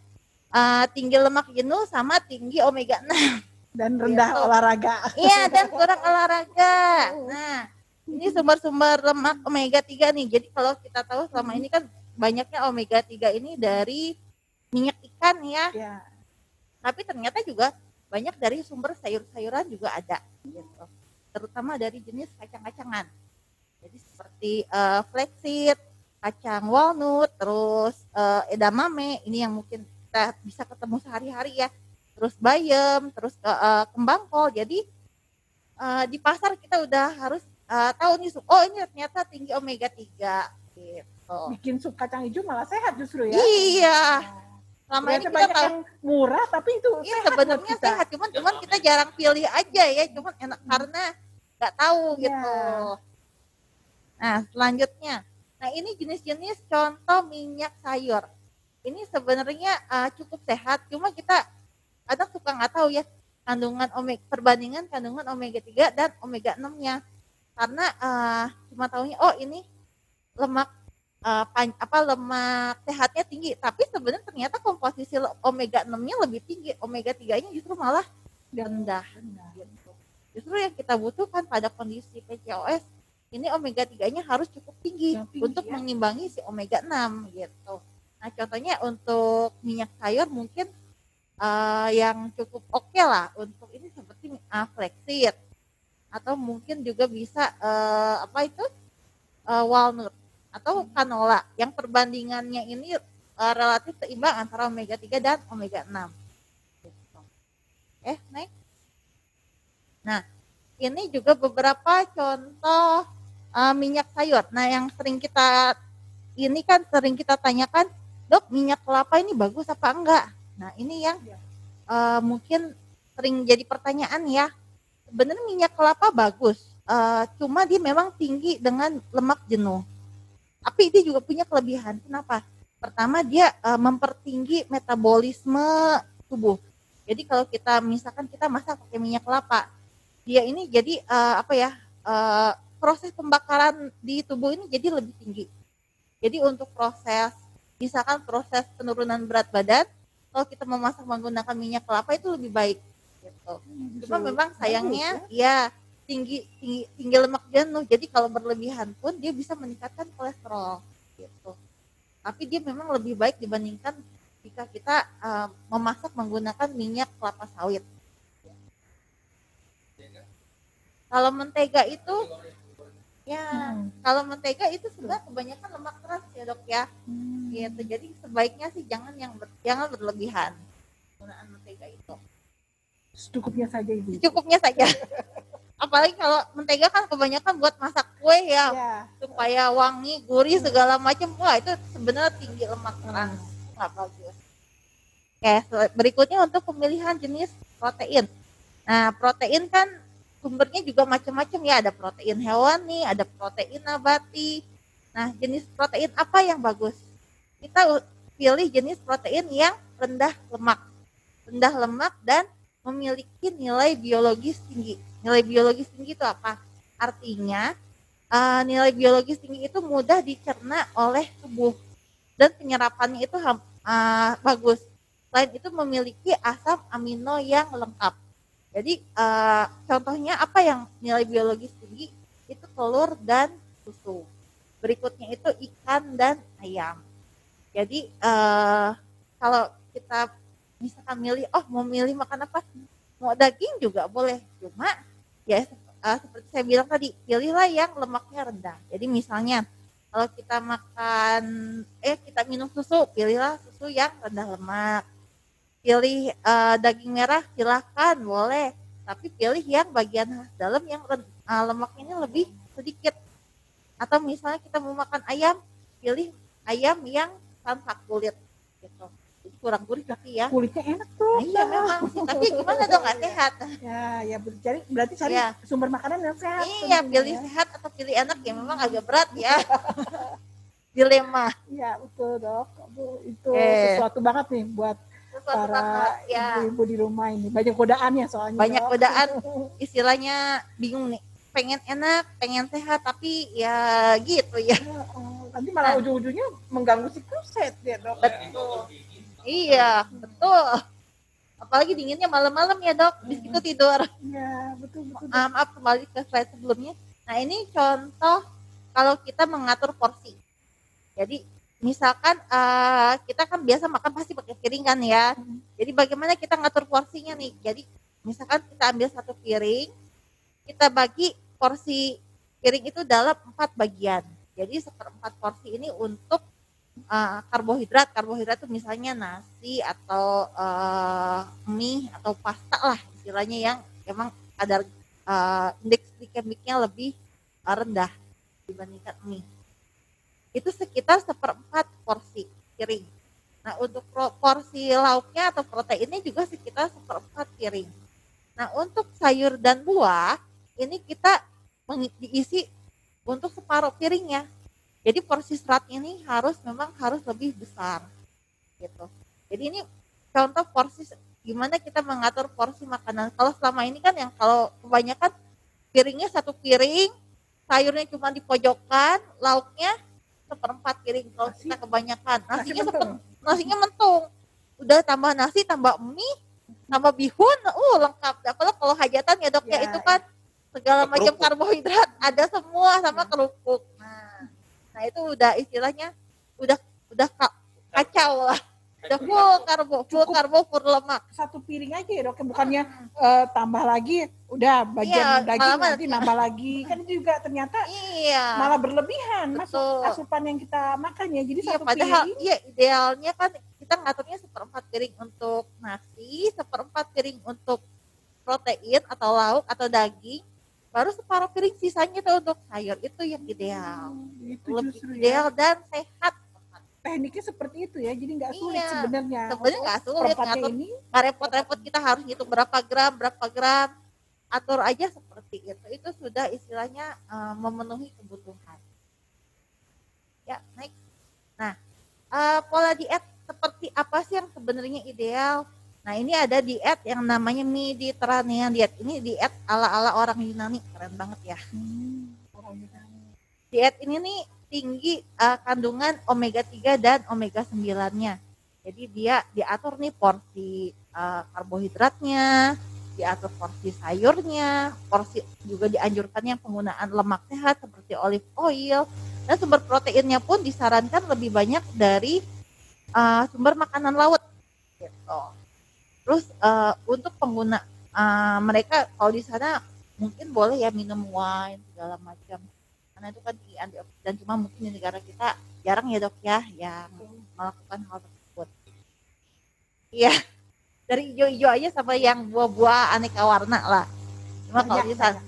tinggi lemak jenuh sama tinggi omega 6. Dan rendah olahraga. Iya, dan kurang olahraga. Nah, Ini sumber-sumber lemak omega 3 nih. Jadi kalau kita tahu selama ini kan banyaknya omega 3 ini dari minyak ikan ya. Ya. Tapi ternyata juga banyak dari sumber sayur-sayuran juga ada gitu. Terutama dari jenis kacang-kacangan. Jadi seperti flaxseed, kacang walnut, terus edamame, ini yang mungkin kita bisa ketemu sehari-hari ya. Terus bayam, terus kembang kol. Jadi di pasar kita udah harus tahu nih, oh ini ternyata tinggi omega 3 gitu. Bikin sup kacang hijau malah sehat justru ya. Iya. Selama ini Ternyata kita banyak tahu yang murah tapi itu iya, sehat buat sebenarnya kita. sehat, cuman kita jarang pilih aja ya, cuman enak karena nggak tahu Iya. gitu. Nah selanjutnya, nah ini jenis-jenis contoh minyak sayur. Ini sebenarnya cukup sehat, cuma kita kadang suka nggak tahu ya kandungan perbandingan kandungan omega 3 dan omega 6-nya. Karena cuma taunya oh ini lemak lemak sehatnya tinggi, tapi sebenarnya ternyata komposisi omega 6-nya lebih tinggi, omega 3-nya justru malah rendah. Gitu. Justru yang kita butuhkan pada kondisi PCOS ini omega 3-nya harus cukup tinggi untuk ya. mengimbangi si omega 6 gitu. Nah, contohnya untuk minyak sayur mungkin yang cukup oke lah untuk ini seperti flaxseed, atau mungkin juga bisa walnut atau canola yang perbandingannya ini relatif seimbang antara omega 3 dan omega 6. Gitu. Next. Nah, ini juga beberapa contoh minyak sayur. Nah, yang sering kita tanyakan, dok, minyak kelapa ini bagus apa enggak? Nah, ini yang mungkin sering jadi pertanyaan ya. Sebenarnya minyak kelapa bagus, cuma dia memang tinggi dengan lemak jenuh. Tapi dia juga punya kelebihan. Kenapa? Pertama, dia mempertinggi metabolisme tubuh. Jadi kalau misalkan kita masak pakai minyak kelapa, dia ini jadi proses pembakaran di tubuh ini jadi lebih tinggi. Jadi untuk misalkan proses penurunan berat badan, kalau kita memasak menggunakan minyak kelapa itu lebih baik. Gitu. Cuma memang sayangnya ya tinggi lemak jenuh. Jadi kalau berlebihan pun dia bisa meningkatkan kolesterol gitu. Tapi dia memang lebih baik dibandingkan jika kita memasak menggunakan minyak kelapa sawit. Kalau mentega itu kalau mentega itu sebenarnya kebanyakan lemak trans ya dok ya. Gitu. Jadi sebaiknya sih jangan berlebihan penggunaan mentega itu. Secukupnya saja ibu. Secukupnya saja. Apalagi kalau mentega kan kebanyakan buat masak kue ya, supaya wangi, gurih segala macam. Wah itu sebenarnya tinggi lemak trans, nggak bagus. Oke, berikutnya untuk pemilihan jenis protein. Nah protein kan sumbernya juga macam-macam ya, ada protein hewani, ada protein nabati. Nah jenis protein apa yang bagus? Kita pilih jenis protein yang rendah lemak dan memiliki nilai biologis tinggi. Nilai biologis tinggi itu apa? Artinya nilai biologis tinggi itu mudah dicerna oleh tubuh dan penyerapannya itu bagus. Selain itu memiliki asam amino yang lengkap. Jadi contohnya apa yang nilai biologis tinggi? Itu telur dan susu. Berikutnya itu ikan dan ayam. Jadi kalau kita misalkan mau milih makan apa? Mau daging juga boleh, cuma ya seperti saya bilang tadi, pilihlah yang lemaknya rendah. Jadi misalnya kalau kita kita minum susu, pilihlah susu yang rendah lemak. Pilih daging merah, silahkan boleh, tapi pilih yang bagian dalam yang lemaknya ini lebih sedikit. Atau misalnya kita mau makan ayam, pilih ayam yang tanpa kulit gitu. Jadi kurang gurih tapi ya kulitnya enak tuh. Iya memang sih, tapi gimana dong nggak sehat? Ya berarti cari sumber makanan yang sehat. Iya, pilih sehat atau pilih enak ya memang agak berat ya. Dilema. Iya betul dok. Itu sesuatu banget nih buat para ibu-ibu di rumah ini. Banyak godaannya soalnya. Banyak godaan. Istilahnya bingung nih. Pengen enak, pengen sehat, tapi ya gitu ya. Nanti malah ujung-ujungnya mengganggu siklus ya dok. Betul. Iya, betul. Apalagi dinginnya malam-malam ya dok, di situ tidur. Iya, betul. Maaf, kembali ke slide sebelumnya. Nah, ini contoh kalau kita mengatur porsi. Jadi misalkan kita kan biasa makan pasti pakai piring kan ya. Jadi bagaimana kita ngatur porsinya nih? Jadi misalkan kita ambil satu piring, kita bagi porsi piring itu dalam 4 bagian. Jadi 1/4 porsi ini untuk karbohidrat. Karbohidrat itu misalnya nasi atau mie atau pasta lah istilahnya yang emang kadar indeks glikemiknya lebih rendah dibandingkan mie. Itu sekitar 1/4 porsi piring. Nah, untuk porsi lauknya atau proteinnya juga sekitar 1/4 piring. Nah, untuk sayur dan buah ini kita diisi untuk separuh piringnya. Jadi porsi serat ini memang harus lebih besar gitu. Jadi ini contoh porsi gimana kita mengatur porsi makanan. Kalau selama ini kan yang kalau kebanyakan piringnya satu piring, sayurnya cuma di pojokan, lauknya 1/4 piring kalau kita kebanyakan. Nasinya mentung. Udah tambah nasi, tambah mie, tambah bihun, lengkap. Apalagi kalau hajatan ya dok ya itu kan segala macam karbohidrat ada semua sama kerupuk. Nah itu udah istilahnya udah kacau lah. Udah full karbo, full lemak. Satu piring aja ya dok, bukannya tambah lagi, udah bagian daging nanti nambah lagi. Kan itu juga ternyata malah berlebihan masuk asupan yang kita makan ya. Jadi satu padahal piring. Iya idealnya kan kita ngaturnya 1/4 piring untuk nasi, 1/4 piring untuk protein atau lauk atau daging, baru separuh piring sisanya tuh untuk sayur. Itu yang ideal. Itu lebih justru ideal dan sehat. Tekniknya seperti itu ya, jadi nggak sulit sebenarnya. Sebenarnya nggak sulit ngatur, nggak repot-repot kita harus hitung berapa gram, atur aja seperti itu. Itu sudah istilahnya memenuhi kebutuhan. Ya, next. Nah, pola diet seperti apa sih yang sebenarnya ideal? Nah, ini ada diet yang namanya Mediterranean diet. Ini diet ala-ala orang Yunani, keren banget ya. Diet ini nih tinggi kandungan omega 3 dan omega 9-nya. Jadi dia diatur nih porsi karbohidratnya, diatur porsi sayurnya, porsi juga dianjurkannya penggunaan lemak sehat seperti olive oil, dan sumber proteinnya pun disarankan lebih banyak dari sumber makanan laut gitu. Terus untuk pengguna mereka kalau di sana mungkin boleh ya minum wine segala macam, karena itu kan tinggi antioksidan, cuma mungkin di negara kita jarang ya dok ya yang melakukan hal tersebut. Iya, dari hijau-hijau aja sampai yang buah-buah aneka warna lah. Cuma kalau di sana,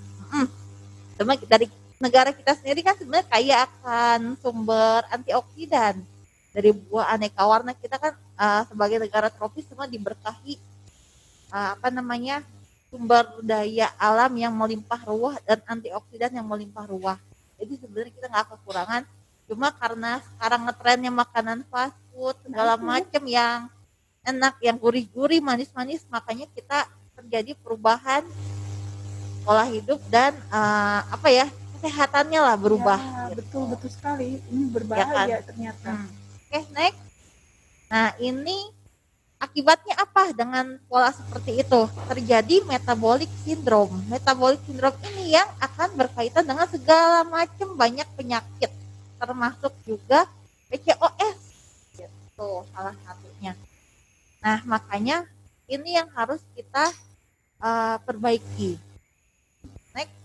cuma dari negara kita sendiri kan sebenarnya kaya akan sumber antioksidan. Dari buah aneka warna, kita kan sebagai negara tropis semua diberkahi sumber daya alam yang melimpah ruah dan antioksidan yang melimpah ruah. Jadi sebenarnya kita nggak kekurangan, cuma karena sekarang ngetrennya makanan fast food segala macam yang enak, yang gurih-gurih, manis-manis, makanya kita terjadi perubahan pola hidup dan kesehatannya lah berubah. Ya, gitu. Betul sekali. Ini berbahaya ya kan? Ternyata. Oke, next. Nah, ini akibatnya apa dengan pola seperti itu? Terjadi metabolic syndrome. Metabolic syndrome ini yang akan berkaitan dengan segala macam banyak penyakit, termasuk juga PCOS. Gitu, salah satunya. Nah, makanya ini yang harus kita perbaiki. Next.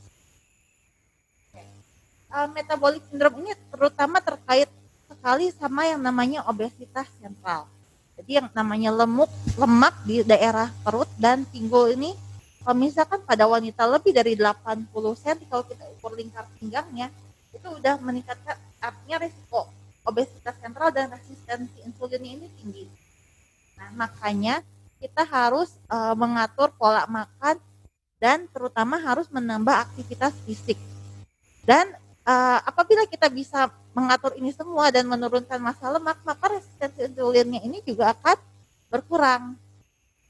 Metabolic syndrome ini terutama terkait sekali sama yang namanya obesitas sentral. Jadi yang namanya lemak di daerah perut dan pinggul ini, kalau misalkan pada wanita lebih dari 80 cm, kalau kita ukur lingkar pinggangnya, itu udah meningkatkan, artinya risiko obesitas sentral dan resistensi insulinnya ini tinggi. Nah, makanya kita harus mengatur pola makan dan terutama harus menambah aktivitas fisik. Dan apabila kita bisa mengatur ini semua dan menurunkan massa lemak, maka resistensi insulinnya ini juga akan berkurang.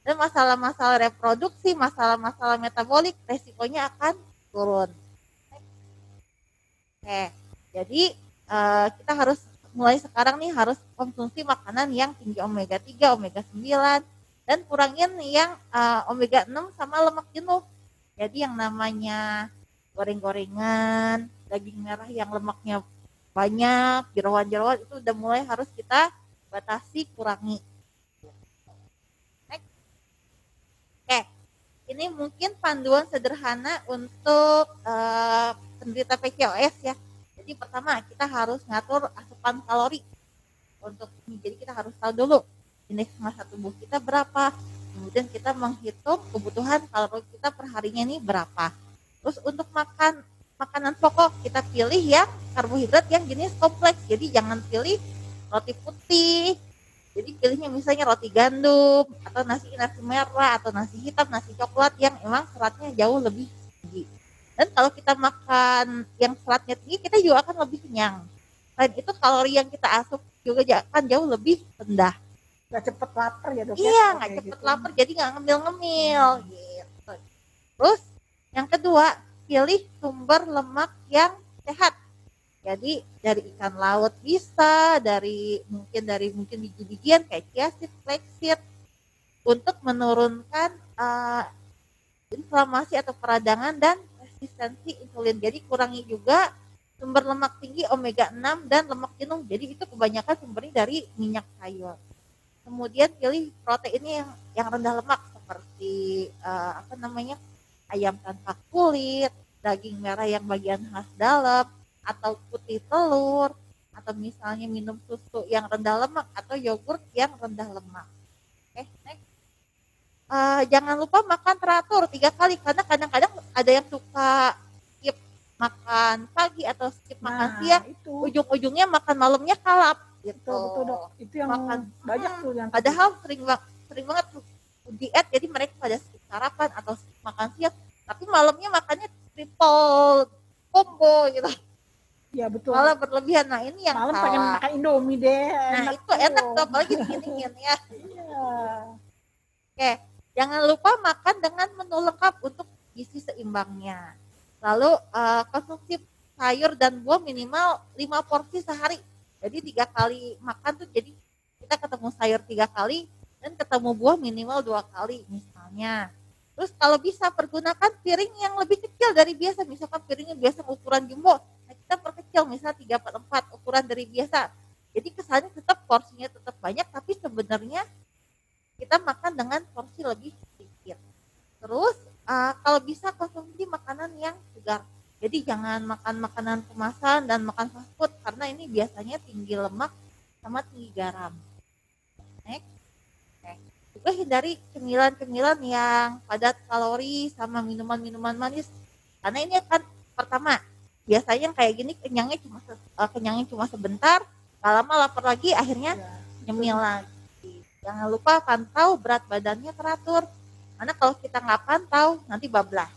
Dan masalah-masalah reproduksi, masalah-masalah metabolik, resikonya akan turun. Oke, jadi kita harus mulai sekarang nih harus konsumsi makanan yang tinggi omega 3, omega 9, dan kurangin yang omega 6 sama lemak jenuh. Jadi yang namanya goreng-gorengan, daging merah yang lemaknya banyak, jeroan-jeroan itu udah mulai harus kita batasi, kurangi. Next. Oke, ini mungkin panduan sederhana untuk penderita PCOS ya. Jadi pertama kita harus ngatur asupan kalori untuk ini. Jadi kita harus tahu dulu indeks massa tubuh kita berapa. Kemudian kita menghitung kebutuhan kalori kita per harinya ini berapa. Terus untuk makanan pokok kita pilih yang karbohidrat yang jenis kompleks. Jadi jangan pilih roti putih. Jadi pilihnya misalnya roti gandum atau nasi merah atau nasi hitam, nasi coklat yang emang seratnya jauh lebih tinggi. Dan kalau kita makan yang seratnya tinggi, kita juga akan lebih kenyang. Selain itu kalori yang kita asup juga akan jauh lebih rendah. Nggak cepet lapar ya dok? Iya, nggak cepet lapar, jadi nggak ngemil-ngemil. Gitu. Terus yang kedua, pilih sumber lemak yang sehat. Jadi dari ikan laut bisa, dari mungkin biji-bijian kayak chia seed, flaxseed, untuk menurunkan inflamasi atau peradangan dan resistensi insulin. Jadi kurangi juga sumber lemak tinggi omega 6 dan lemak jenuh. Jadi itu kebanyakan sumbernya dari minyak sayur. Kemudian pilih protein yang rendah lemak seperti ayam tanpa kulit, daging merah yang bagian khas dalam, atau putih telur, atau misalnya minum susu yang rendah lemak atau yogurt yang rendah lemak. Oke, next. Jangan lupa makan teratur 3 kali karena kadang-kadang ada yang suka skip makan pagi atau skip makan siang, ujung-ujungnya makan malamnya kalap gitu. Betul dok, itu yang banyak tuh yang padahal sering banget diet, jadi mereka pada skip sarapan atau skip makan siang, tapi malamnya makannya triple combo gitu. Ya betul. Malah berlebihan. Nah ini yang malam salah. Pengen makan Indomie deh. Nah itu enak tuh, apalagi dingin ya. Iya. Oke, jangan lupa makan dengan menu lengkap untuk gizi seimbangnya. Lalu konsumsi sayur dan buah minimal 5 porsi sehari. Jadi 3 kali makan tuh, jadi kita ketemu sayur 3 kali dan ketemu buah minimal 2 kali misalnya. Terus kalau bisa pergunakan piring yang lebih kecil dari biasa. Misalkan piringnya biasa ukuran jumbo, nah kita perkecil misalnya 3/4 ukuran dari biasa. Jadi kesannya tetap porsinya tetap banyak, tapi sebenarnya kita makan dengan porsi lebih sedikit. Terus kalau bisa konsumsi makanan yang segar. Jadi jangan makan makanan kemasan dan makan fast food karena ini biasanya tinggi lemak sama tinggi garam. Next. Juga hindari cemilan-cemilan yang padat kalori sama minuman-minuman manis. Karena ini akan pertama, biasanya kayak gini kenyangnya cuma sebentar, gak lama lapar lagi akhirnya nyemil lagi. Jangan lupa pantau berat badannya teratur. Karena kalau kita nggak pantau nanti bablas.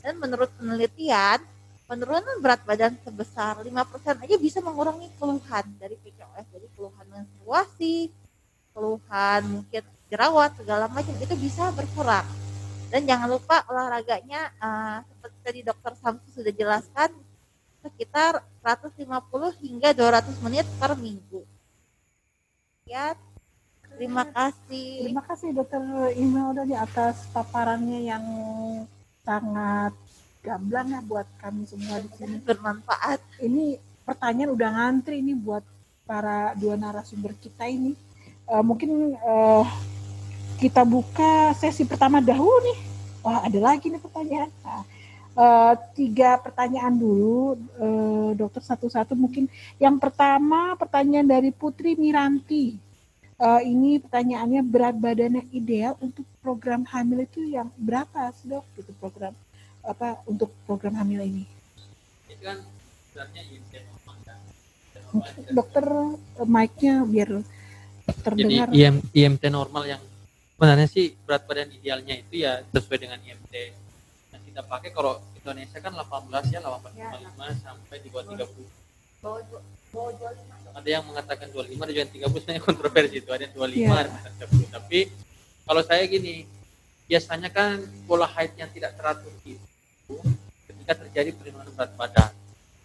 Dan menurut penelitian, penurunan berat badan sebesar 5% aja bisa mengurangi keluhan dari PCOS. Jadi keluhan menstruasi, keluhan mungkin jerawat segala macam itu bisa berkurang. Dan jangan lupa olahraganya seperti tadi Dr. Samsu sudah jelaskan, sekitar 150 hingga 200 menit per minggu. Ya, terima kasih. Terima kasih Dr. Imelda di atas paparannya yang sangat gamblang ya buat kami semua di sini. Bermanfaat. Ini pertanyaan udah ngantri ini buat para 2 narasumber kita ini. Mungkin kita buka sesi pertama dahulu nih. Wah, ada lagi nih pertanyaan. Nah, 3 pertanyaan dulu, dokter satu-satu mungkin. Yang pertama pertanyaan dari Putri Miranti. Ini pertanyaannya, berat badannya ideal untuk program hamil itu yang berapa sih dok? Itu program apa untuk program hamil ini? Itu kan sebenarnya IMT normal kan. Dokter mic-nya biar terdengar. Jadi IMT normal yang sebenarnya sih berat badan idealnya itu ya sesuai dengan IMT yang kita pakai. Kalau Indonesia kan 18 ya, 18,5 sampai di bawah 30. Ada yang mengatakan 25, ada yang 30, sebenarnya kontroversi itu, ada yang 25, ada yang 30. Tapi kalau saya gini, biasanya kan pola haid yang tidak teratur itu ketika terjadi penurunan berat badan.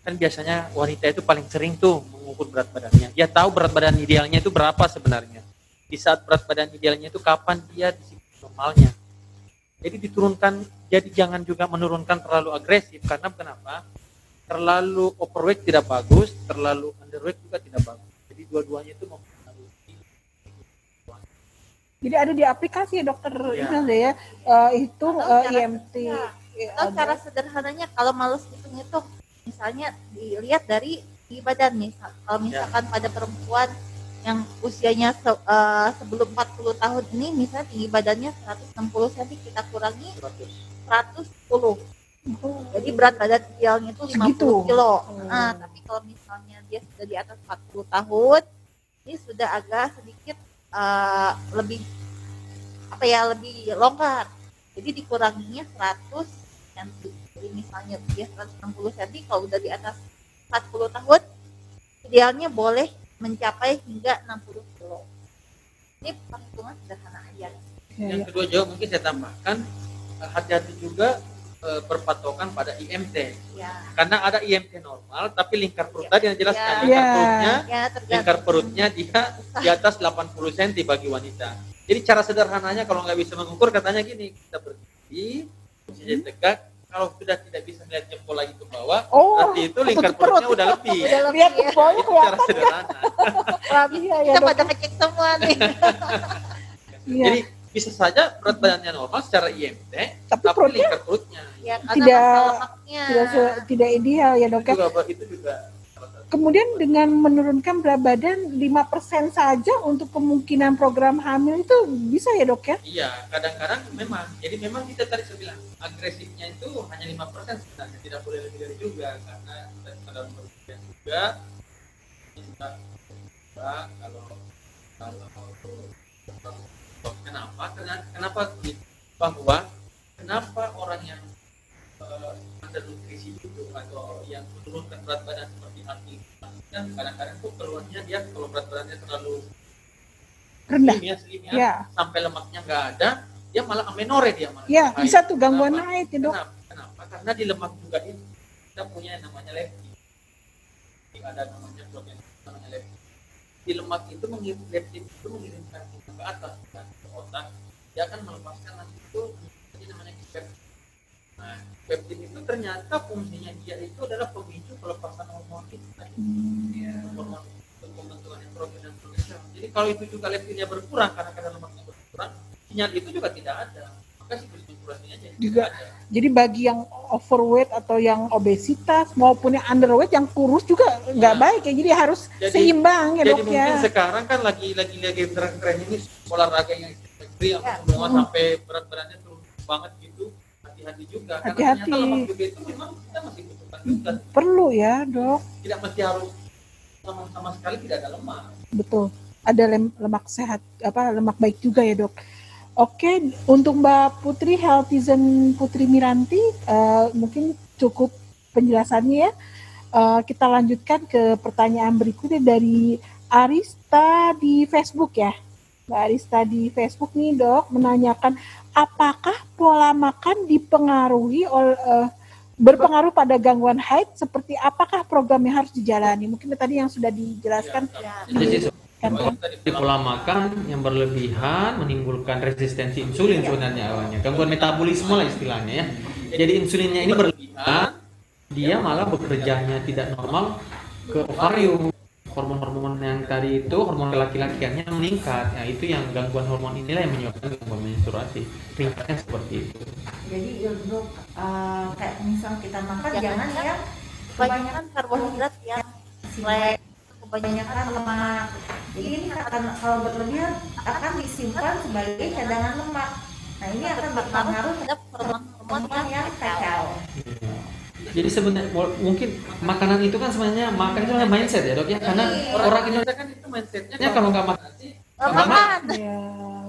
Kan biasanya wanita itu paling sering tuh mengukur berat badannya. Dia tahu berat badan idealnya itu berapa sebenarnya. Di saat berat badan idealnya itu kapan dia di siklus normalnya. Jadi diturunkan, jadi jangan juga menurunkan terlalu agresif, karena kenapa? Terlalu overweight tidak bagus, terlalu underweight juga tidak bagus. Jadi dua-duanya itu mempengaruhi. Jadi ada di aplikasi ya dokter Ya. Imelda ya, hitung Atau cara- IMT. ya. Atau cara sederhananya kalau males hitung-hitung, misalnya dilihat dari tinggi badan nih. Kalau misalkan pada perempuan yang usianya sebelum 40 tahun ini, misalnya tinggi badannya 160 cm, kita kurangi 110. Jadi berat badan idealnya itu 50 Segitu. kilo. Nah, tapi kalau misalnya dia sudah di atas 40 tahun, ini sudah agak sedikit lebih lebih longgar. Jadi dikuranginya 100 cm. Jadi misalnya dia 160 cm, kalau udah di atas 40 tahun, idealnya boleh mencapai hingga 60 kilo. Ini perhitungan sederhana aja. Yang kedua juga mungkin saya tambahkan, hati-hati juga berpatokan pada IMT. Ya. Karena ada IMT normal, tapi lingkar perut tadi yang jelaskan, Ya. lingkar perutnya, Ya, tergantung. lingkar perutnya dia di atas 80 cm bagi wanita. Jadi cara sederhananya kalau nggak bisa mengukur, katanya gini, kita berdiri, posisi tegak, kalau sudah tidak bisa melihat jempol lagi ke bawah, berarti itu lingkar ketutup perut. perutnya udah lebih. Udah lebih Lihat ya. jempolnya Itu cara kelihatan. sederhana. Iya ya Kita dok. pada ngecek semua nih. Iya. Jadi bisa saja berat badannya normal secara IMT, Tapi tapi perutnya lingkar perutnya. Ya, karena Tidak- masa lemaknya. tidak ideal ya dok ya. Itu juga salah satu. Kemudian dengan menurunkan berat badan 5% saja untuk kemungkinan program hamil itu bisa ya dok ya? Iya, kadang-kadang memang. Jadi memang kita tadi saya bilang agresifnya itu hanya 5% sebenarnya, tidak boleh lebih dari juga karena kita sadar berpikir juga. Kita kalau kenapa bahwa kenapa orang yang undernutrisi itu atau yang menurunkan berat badan seperti atlet kan kadang-kadang tuh keluarnya dia kalau berat badannya terlalu Rendah. slim ya, Ya. sampai lemaknya nggak ada, dia malah amenore dia malah. Ya, haid. bisa tuh gangguan Kenapa? haid ya dok. Kenapa? Karena di lemak juga ini kita punya yang namanya leptin. Jadi ada namanya protein namanya leptin. Di lemak itu leptin itu mengirimkan ke atas kan, ke otak. Dia akan melepaskan nanti itu jadi namanya peptin. Nah, peptin itu ternyata fungsinya dia itu adalah pemicu pelepasan hormon itu tadi. Hormon untuk pembentukan estrogen dan progesteron. Jadi kalau itu juga leptinnya berkurang karena kadar lemaknya berkurang, sinyal itu juga tidak ada. Maka siklus menstruasinya jadi Juga. tidak ada. Jadi bagi yang overweight atau yang obesitas maupun yang underweight, yang kurus juga nggak Ya. baik ya. Jadi harus Jadi- seimbang ya Jadi dok mungkin ya. sekarang kan lagi tren ini olahraga yang ekstrim Ya. semua sampai berat badannya turun banget gitu. Hati-hati juga karena Hati-hati. ternyata lemak juga itu memang kita masih butuhkan juga. Perlu ya dok, Tidak mesti harus sama sekali tidak ada lemak. betul. Ada lemak sehat, lemak baik juga ya dok. Oke, untuk Mbak Putri Healthizen Putri Miranti, mungkin cukup penjelasannya ya. Kita lanjutkan ke pertanyaan berikutnya dari Arista di Facebook ya. Mbak Arista di Facebook nih dok, menanyakan apakah pola makan berpengaruh pada gangguan haid, seperti apakah program yang harus dijalani? Mungkin tadi yang sudah dijelaskan. Jadi Kan, di pola makan yang berlebihan menimbulkan resistensi insulin sebenarnya awalnya, gangguan metabolisme lah istilahnya ya. Jadi insulinnya ini berlebihan, dia malah bekerjanya tidak normal ke ovarium. Hormon-hormon yang tadi itu, hormon laki-lakiannya meningkat. Nah, itu yang gangguan hormon inilah yang menyebabkan gangguan menstruasi. Ringkasnya seperti itu. Jadi untuk kayak misal kita makan jangan yang Kebanyakan karbohidrat yang selain kebanyakan lemak. jadi ini akan kalau berlebihan akan disimpan sebagai cadangan lemak. Nah ini akan berpengaruh terhadap hormon-hormon hormon yang kacau. Jadi sebenarnya mungkin makanan itu kan sebenarnya makan itu sebenarnya mindset ya dok ya, karena orang Indonesia kan itu mindsetnya kalau nggak makan nasi makan. ya,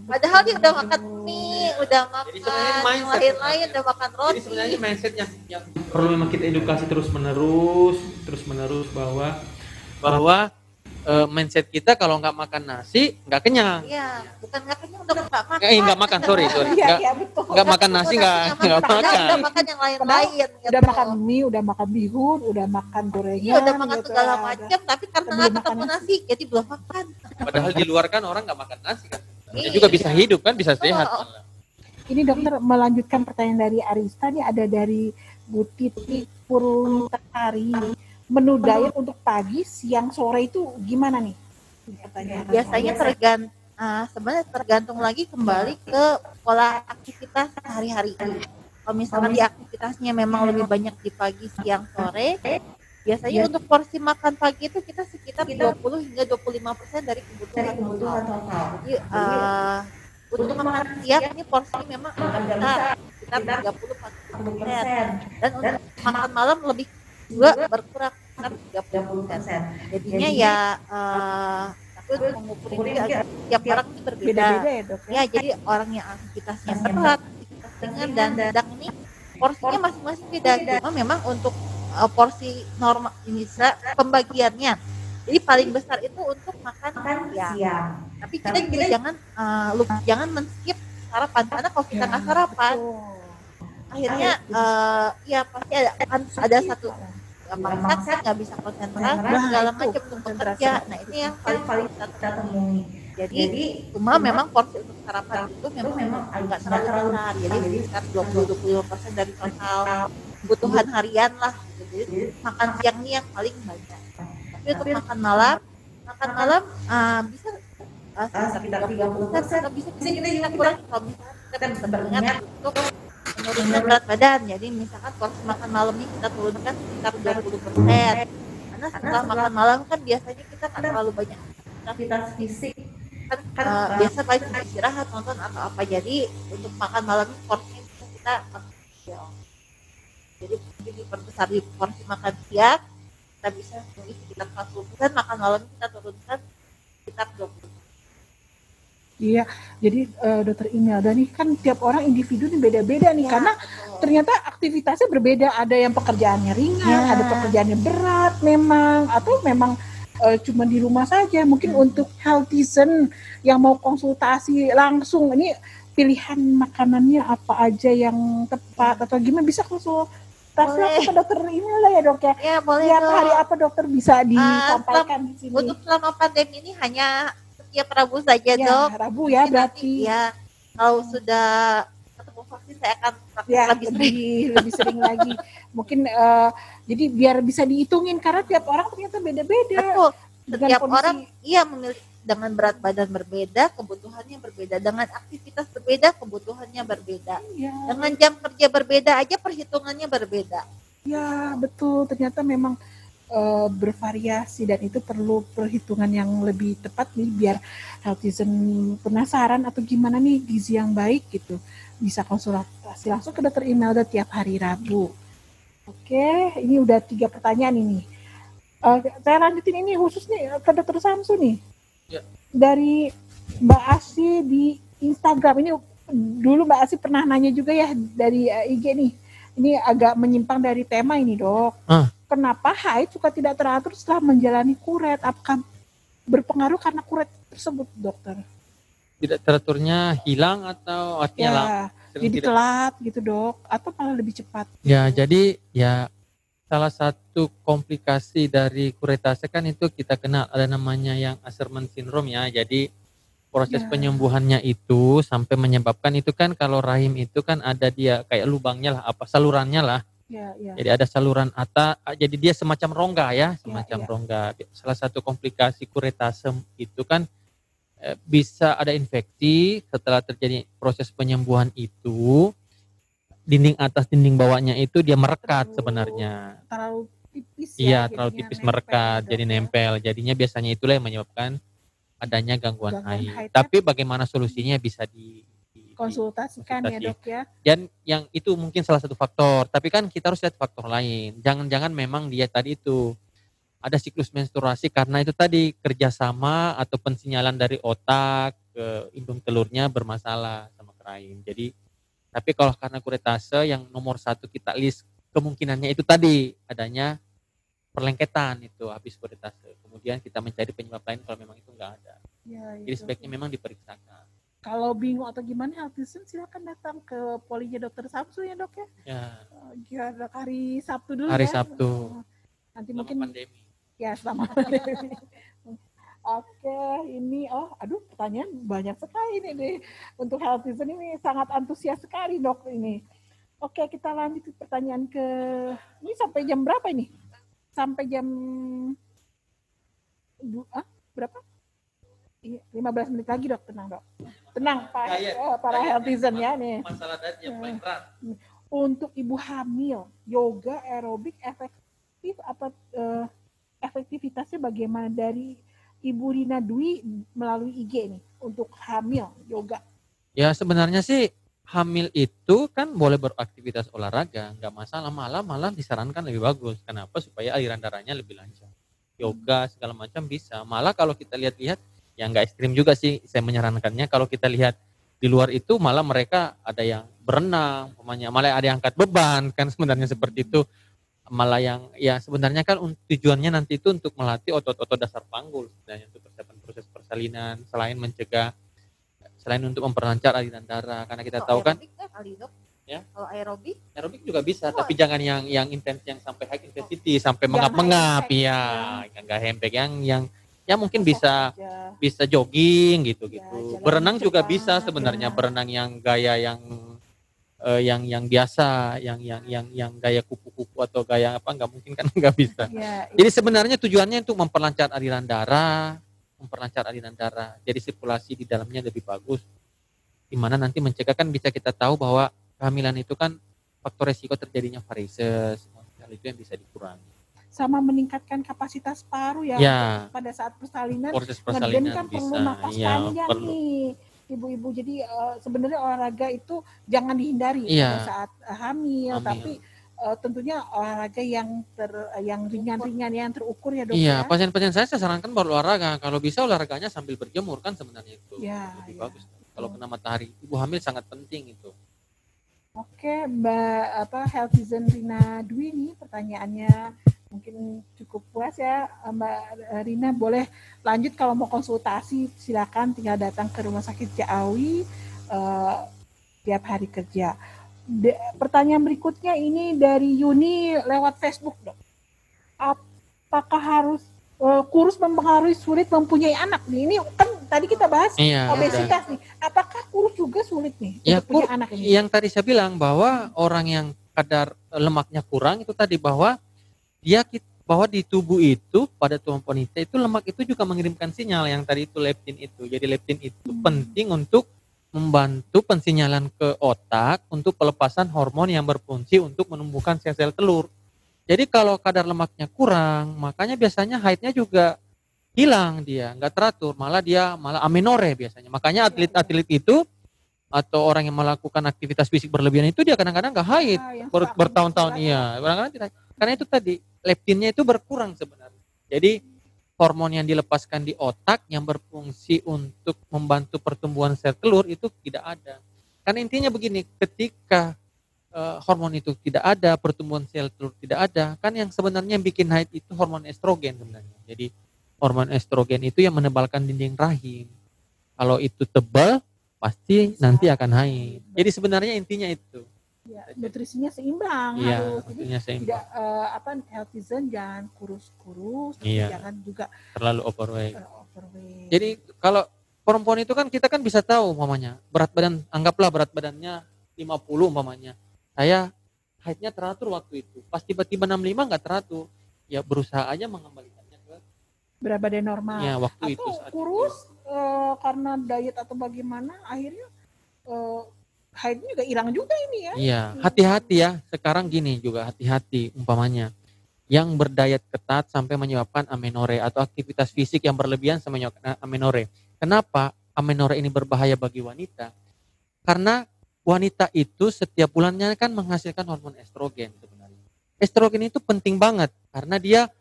Padahal dia udah makan mie, udah Jadi sebenarnya makan yang mindset lain-lain, udah makan Jadi roti. sebenarnya mindset yang perlu memang kita edukasi terus menerus bahwa mindset kita kalau nggak makan nasi nggak kenyang. Iya, bukan nggak kenyang, udah nggak makan. Nggak makan, sorry. iya, iya, betul. Nggak makan nasi nggak Padahal makan. udah makan yang lain-lain. Udah gitu. makan mie, udah makan bihun, udah makan gorengan. Iya, udah makan gitu. segala macam, tapi karena Belum nggak makan ketemu nasi, jadi belum makan. Padahal di luar kan orang nggak makan nasi kan. Dia Iya. juga bisa hidup kan, bisa sehat. Oh. malah. Ini dokter melanjutkan pertanyaan dari Arista nih, ada dari Bu Titi Purwitari. Menu diet untuk pagi, siang, sore itu gimana nih? Pertanyaan. Biasanya sebenarnya tergantung lagi kembali ke pola aktivitas sehari-hari. Kalau misalkan di aktivitasnya memang lebih banyak di pagi, siang, sore, biasanya untuk porsi makan pagi itu kita sekitar 20 hingga 25% dari kebutuhan total. Jadi untuk makan siang ini porsinya memang agak besar, sekitar 30-40%. Dan untuk makan malam lebih juga berkurang sekitar 30%. Jadinya ya tapi untuk mengukur ini tiap orang ini berbeda. Beda-beda ya dok? Ya, jadi orang yang aktivitasnya berat, aktivitas ringan dan sedang ini porsinya masing-masing beda. Cuma memang untuk porsi normal ini pembagiannya. Jadi paling besar itu untuk makan siang. Tapi kita juga jangan men-skip sarapan, karena kalau kita nggak sarapan, akhirnya ya pasti ada satu saya nggak bisa konsentrasi segala macam untuk bekerja. Nah ini yang paling kita temui. Jadi cuma memang porsi untuk sarapan itu memang agak terlalu besar. Jadi sekitar 20-25% dari total kebutuhan harian lah. Jadi makan siang ini yang paling banyak. Tapi untuk makan malam bisa sekitar 30%, atau bisa kita kurangi kalau misalnya kita bisa beringat untuk menurunkan berat badan. Jadi misalkan porsi makan malamnya kita turunkan sekitar 20%. Karena setelah makan malam kan biasanya kita kan terlalu banyak aktivitas fisik. Kan biasa paling istirahat, nonton atau apa. Jadi untuk makan malam porsinya kita kecil. Jadi diperbesar di porsi makan siang, kita bisa sekitar 40%, makan malam kita turunkan sekitar 20%. Iya, jadi dokter Imelda nih kan tiap orang individu nih beda-beda nih, karena ternyata aktivitasnya berbeda. Ada yang pekerjaannya ringan, ada pekerjaannya berat memang, atau memang cuma di rumah saja. Mungkin untuk healthizen yang mau konsultasi langsung, ini pilihan makanannya apa aja yang tepat atau gimana, bisa konsultasi langsung ke dokter Imelda ya dok ya? Ya boleh. Tiap hari apa dokter bisa disampaikan di sini? Untuk selama pandemi ini hanya setiap Rabu saja dok. Rabu ya berarti. Ya, kalau sudah ketemu vaksin saya akan lebih sering lagi. Mungkin jadi biar bisa dihitungin, karena tiap orang ternyata beda-beda. Betul. Setiap orang memilih dengan berat badan berbeda, kebutuhannya berbeda. Dengan aktivitas berbeda, kebutuhannya berbeda. Ya. Dengan jam kerja berbeda aja perhitungannya berbeda. Ya betul, ternyata memang bervariasi, dan itu perlu perhitungan yang lebih tepat nih biar healthizen penasaran atau gimana nih gizi yang baik gitu. Bisa konsultasi langsung ke dokter Imelda tiap hari Rabu. Oke, ini udah 3 pertanyaan ini. Saya lanjutin ini khusus nih ke dokter Samsu nih. Ya. Dari Mbak Asi di Instagram ini, dulu Mbak Asi pernah nanya juga ya dari IG nih. Ini agak menyimpang dari tema ini dok. Kenapa haid suka tidak teratur setelah menjalani kuret? Apakah berpengaruh karena kuret tersebut, dokter? Tidak teraturnya hilang atau artinya jadi telat gitu dok, atau malah lebih cepat? Ya, jadi ya salah satu komplikasi dari kuretase kan itu kita kenal, ada namanya yang Asherman syndrome ya. Jadi proses penyembuhannya itu sampai menyebabkan itu kan kalau rahim itu kan ada dia kayak lubangnya lah, salurannya lah. Jadi ada saluran atas, jadi dia semacam rongga ya, rongga. Salah satu komplikasi kuretase itu kan bisa ada infeksi. Setelah terjadi proses penyembuhan itu, dinding atas dinding bawahnya itu dia merekat sebenarnya. Terlalu tipis ya. Iya, terlalu tipis merekat, jadi nempel. Jadinya biasanya itulah yang menyebabkan adanya gangguan haid. Tapi bagaimana solusinya bisa konsultasikan ya dok ya. Dan yang itu mungkin salah satu faktor, tapi kan kita harus lihat faktor lain. Jangan-jangan memang dia tadi itu ada siklus menstruasi karena itu tadi kerjasama atau pensinyalan dari otak ke indung telurnya bermasalah sama rahim. Jadi tapi kalau karena kuretase yang nomor 1 kita list kemungkinannya itu tadi adanya perlengketan itu habis kuretase. Kemudian kita mencari penyebab lain kalau memang itu enggak ada. Jadi sebaiknya memang diperiksakan. Kalau bingung atau gimana healthizen silakan datang ke polinya dokter Samsu ya dok ya. Ya dok, hari Sabtu dulu hari Sabtu. Nanti selama mungkin pandemi. Ya selama pandemi. Oke, ini pertanyaan banyak sekali ini deh. Untuk healthizen ini sangat antusias sekali dok ini. Oke, kita lanjut ke pertanyaan ini sampai jam berapa ini? Sampai jam berapa? 15 menit lagi dok, tenang dok. Tenang para healthizen ya nih. Masalah diet yang paling berat. Untuk ibu hamil, yoga aerobik efektif apa efektivitasnya bagaimana dari Ibu Rina Dwi melalui IG nih untuk hamil yoga? Ya sebenarnya sih hamil itu kan boleh beraktivitas olahraga, nggak masalah, malah disarankan lebih bagus. Kenapa? Supaya aliran darahnya lebih lancar. Yoga segala macam bisa. Malah kalau kita lihat-lihat, ya nggak ekstrim juga sih saya menyarankannya. Kalau kita lihat di luar itu malah mereka ada yang berenang, malah ada yang angkat beban kan sebenarnya seperti itu. Malah yang ya sebenarnya kan tujuannya nanti itu untuk melatih otot-otot dasar panggul sebenarnya untuk persiapan proses persalinan, selain untuk memperlancar aliran darah karena kita tahu kan ya kalau aerobik juga bisa tapi jangan yang intens yang sampai high intensity sampai mengap-mengap ya nggak hempek yang ya mungkin bisa jogging gitu berenang juga bisa sebenarnya berenang yang gaya yang biasa, yang gaya kupu-kupu atau gaya apa nggak mungkin kan nggak bisa. Jadi sebenarnya tujuannya untuk memperlancar aliran darah, jadi sirkulasi di dalamnya lebih bagus. Dimana nanti mencegah kan bisa kita tahu bahwa kehamilan itu kan faktor resiko terjadinya varises, hal itu yang bisa dikurangi. Sama meningkatkan kapasitas paru ya. Pada saat persalinan, proses persalinan kan bisa. Perlu napas panjang nih. Ibu-ibu, jadi sebenarnya olahraga itu jangan dihindari pada saat hamil, tapi tentunya olahraga yang ringan-ringan yang terukur ya dok. Iya, pasien-pasien saya sarankan berolahraga. Kalau bisa olahraganya sambil berjemur kan sebenarnya itu lebih bagus. Kalau kena matahari, ibu hamil sangat penting itu. Oke, Mbak Healthizen Rina Dwi nih pertanyaannya mungkin cukup puas ya Mbak Rina, boleh lanjut kalau mau konsultasi silakan tinggal datang ke Rumah Sakit Ciawi tiap hari kerja. Pertanyaan berikutnya ini dari Yuni lewat Facebook dok. Apakah harus kurus mempengaruhi sulit mempunyai anak nih? Ini kan tadi kita bahas obesitas nih. Apakah kurus juga sulit nih untuk punya anak ini? Yang tadi saya bilang bahwa orang yang kadar lemaknya kurang itu tadi bahwa di tubuh itu pada tubuh wanita itu lemak itu juga mengirimkan sinyal yang tadi itu leptin itu. Jadi leptin itu penting untuk membantu pensinyalan ke otak untuk pelepasan hormon yang berfungsi untuk menumbuhkan sel-sel telur. Jadi kalau kadar lemaknya kurang, makanya biasanya haidnya juga hilang dia, nggak teratur, malah amenore biasanya. Makanya atlet-atlet itu atau orang yang melakukan aktivitas fisik berlebihan itu dia kadang-kadang nggak haid bertahun-tahun kadang-kadang tidak. Karena itu tadi leptinnya itu berkurang sebenarnya. Jadi hormon yang dilepaskan di otak yang berfungsi untuk membantu pertumbuhan sel telur itu tidak ada. Karena intinya begini, ketika hormon itu tidak ada, pertumbuhan sel telur tidak ada, kan yang sebenarnya yang bikin haid itu hormon estrogen sebenarnya. Jadi hormon estrogen itu yang menebalkan dinding rahim. Kalau itu tebal, pasti nanti akan haid. Jadi sebenarnya intinya itu. Ya, nutrisinya seimbang harus. Jadi tidak healthizen jangan kurus-kurus, jangan juga terlalu overweight. Jadi kalau perempuan itu kan kita kan bisa tahu umpamanya berat badan, anggaplah berat badannya 50 umpamanya. Saya haidnya teratur waktu itu. Pas tiba-tiba 65 nggak teratur, ya berusaha aja mengembalikannya ke berat badan normal. Ya, waktu atau itu kurus karena diet atau bagaimana akhirnya haidnya juga hilang juga ini ya. Iya, hati-hati ya. Sekarang gini juga hati-hati umpamanya. Yang berdiet ketat sampai menyebabkan amenore atau aktivitas fisik yang berlebihan sampai menyebabkan amenore. Kenapa amenore ini berbahaya bagi wanita? Karena wanita itu setiap bulannya kan menghasilkan hormon estrogen sebenarnya. Estrogen itu penting banget karena dia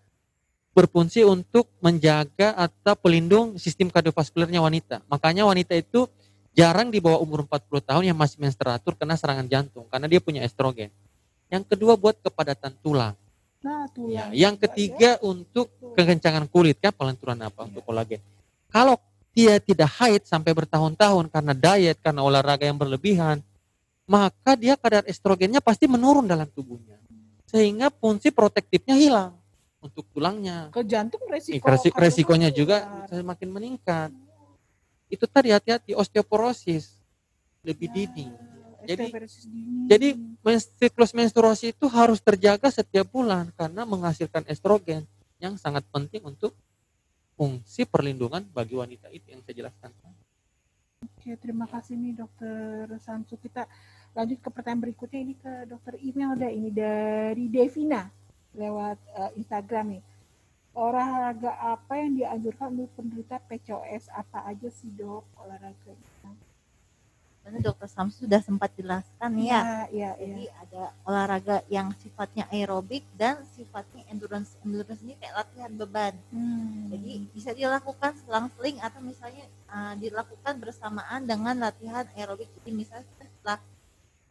berfungsi untuk menjaga atau pelindung sistem kardiovaskulernya wanita. Makanya wanita itu jarang di bawah umur 40 tahun yang masih menstruatur kena serangan jantung karena dia punya estrogen. Yang kedua buat kepadatan tulang. Nah, tulang. Ya, yang ketiga untuk kekencangan kulit kan pelenturan untuk kolagen. Kalau dia tidak haid sampai bertahun-tahun karena diet, karena olahraga yang berlebihan, maka dia kadar estrogennya pasti menurun dalam tubuhnya. Sehingga fungsi protektifnya hilang untuk tulangnya. Ke jantung resikonya juga semakin meningkat. itu tadi hati-hati osteoporosis lebih dini. Jadi Osteoporosis dini. Jadi siklus menstruasi itu harus terjaga setiap bulan karena menghasilkan estrogen yang sangat penting untuk fungsi perlindungan bagi wanita itu yang saya jelaskan. Oke, terima kasih nih Dokter Samsu. Kita lanjut ke pertanyaan berikutnya, ini ke Dokter Imelda, ini dari Devina lewat Instagram nih. Olahraga apa yang dianjurkan untuk penderita PCOS? Apa aja sih dok olahraga? Karena Dokter Samsu sudah sempat jelaskan ya. Iya. Jadi ada olahraga yang sifatnya aerobik dan sifatnya endurance. Endurance ini kayak latihan beban. Jadi bisa dilakukan selang-seling atau misalnya dilakukan bersamaan dengan latihan aerobik. Jadi misalnya setelah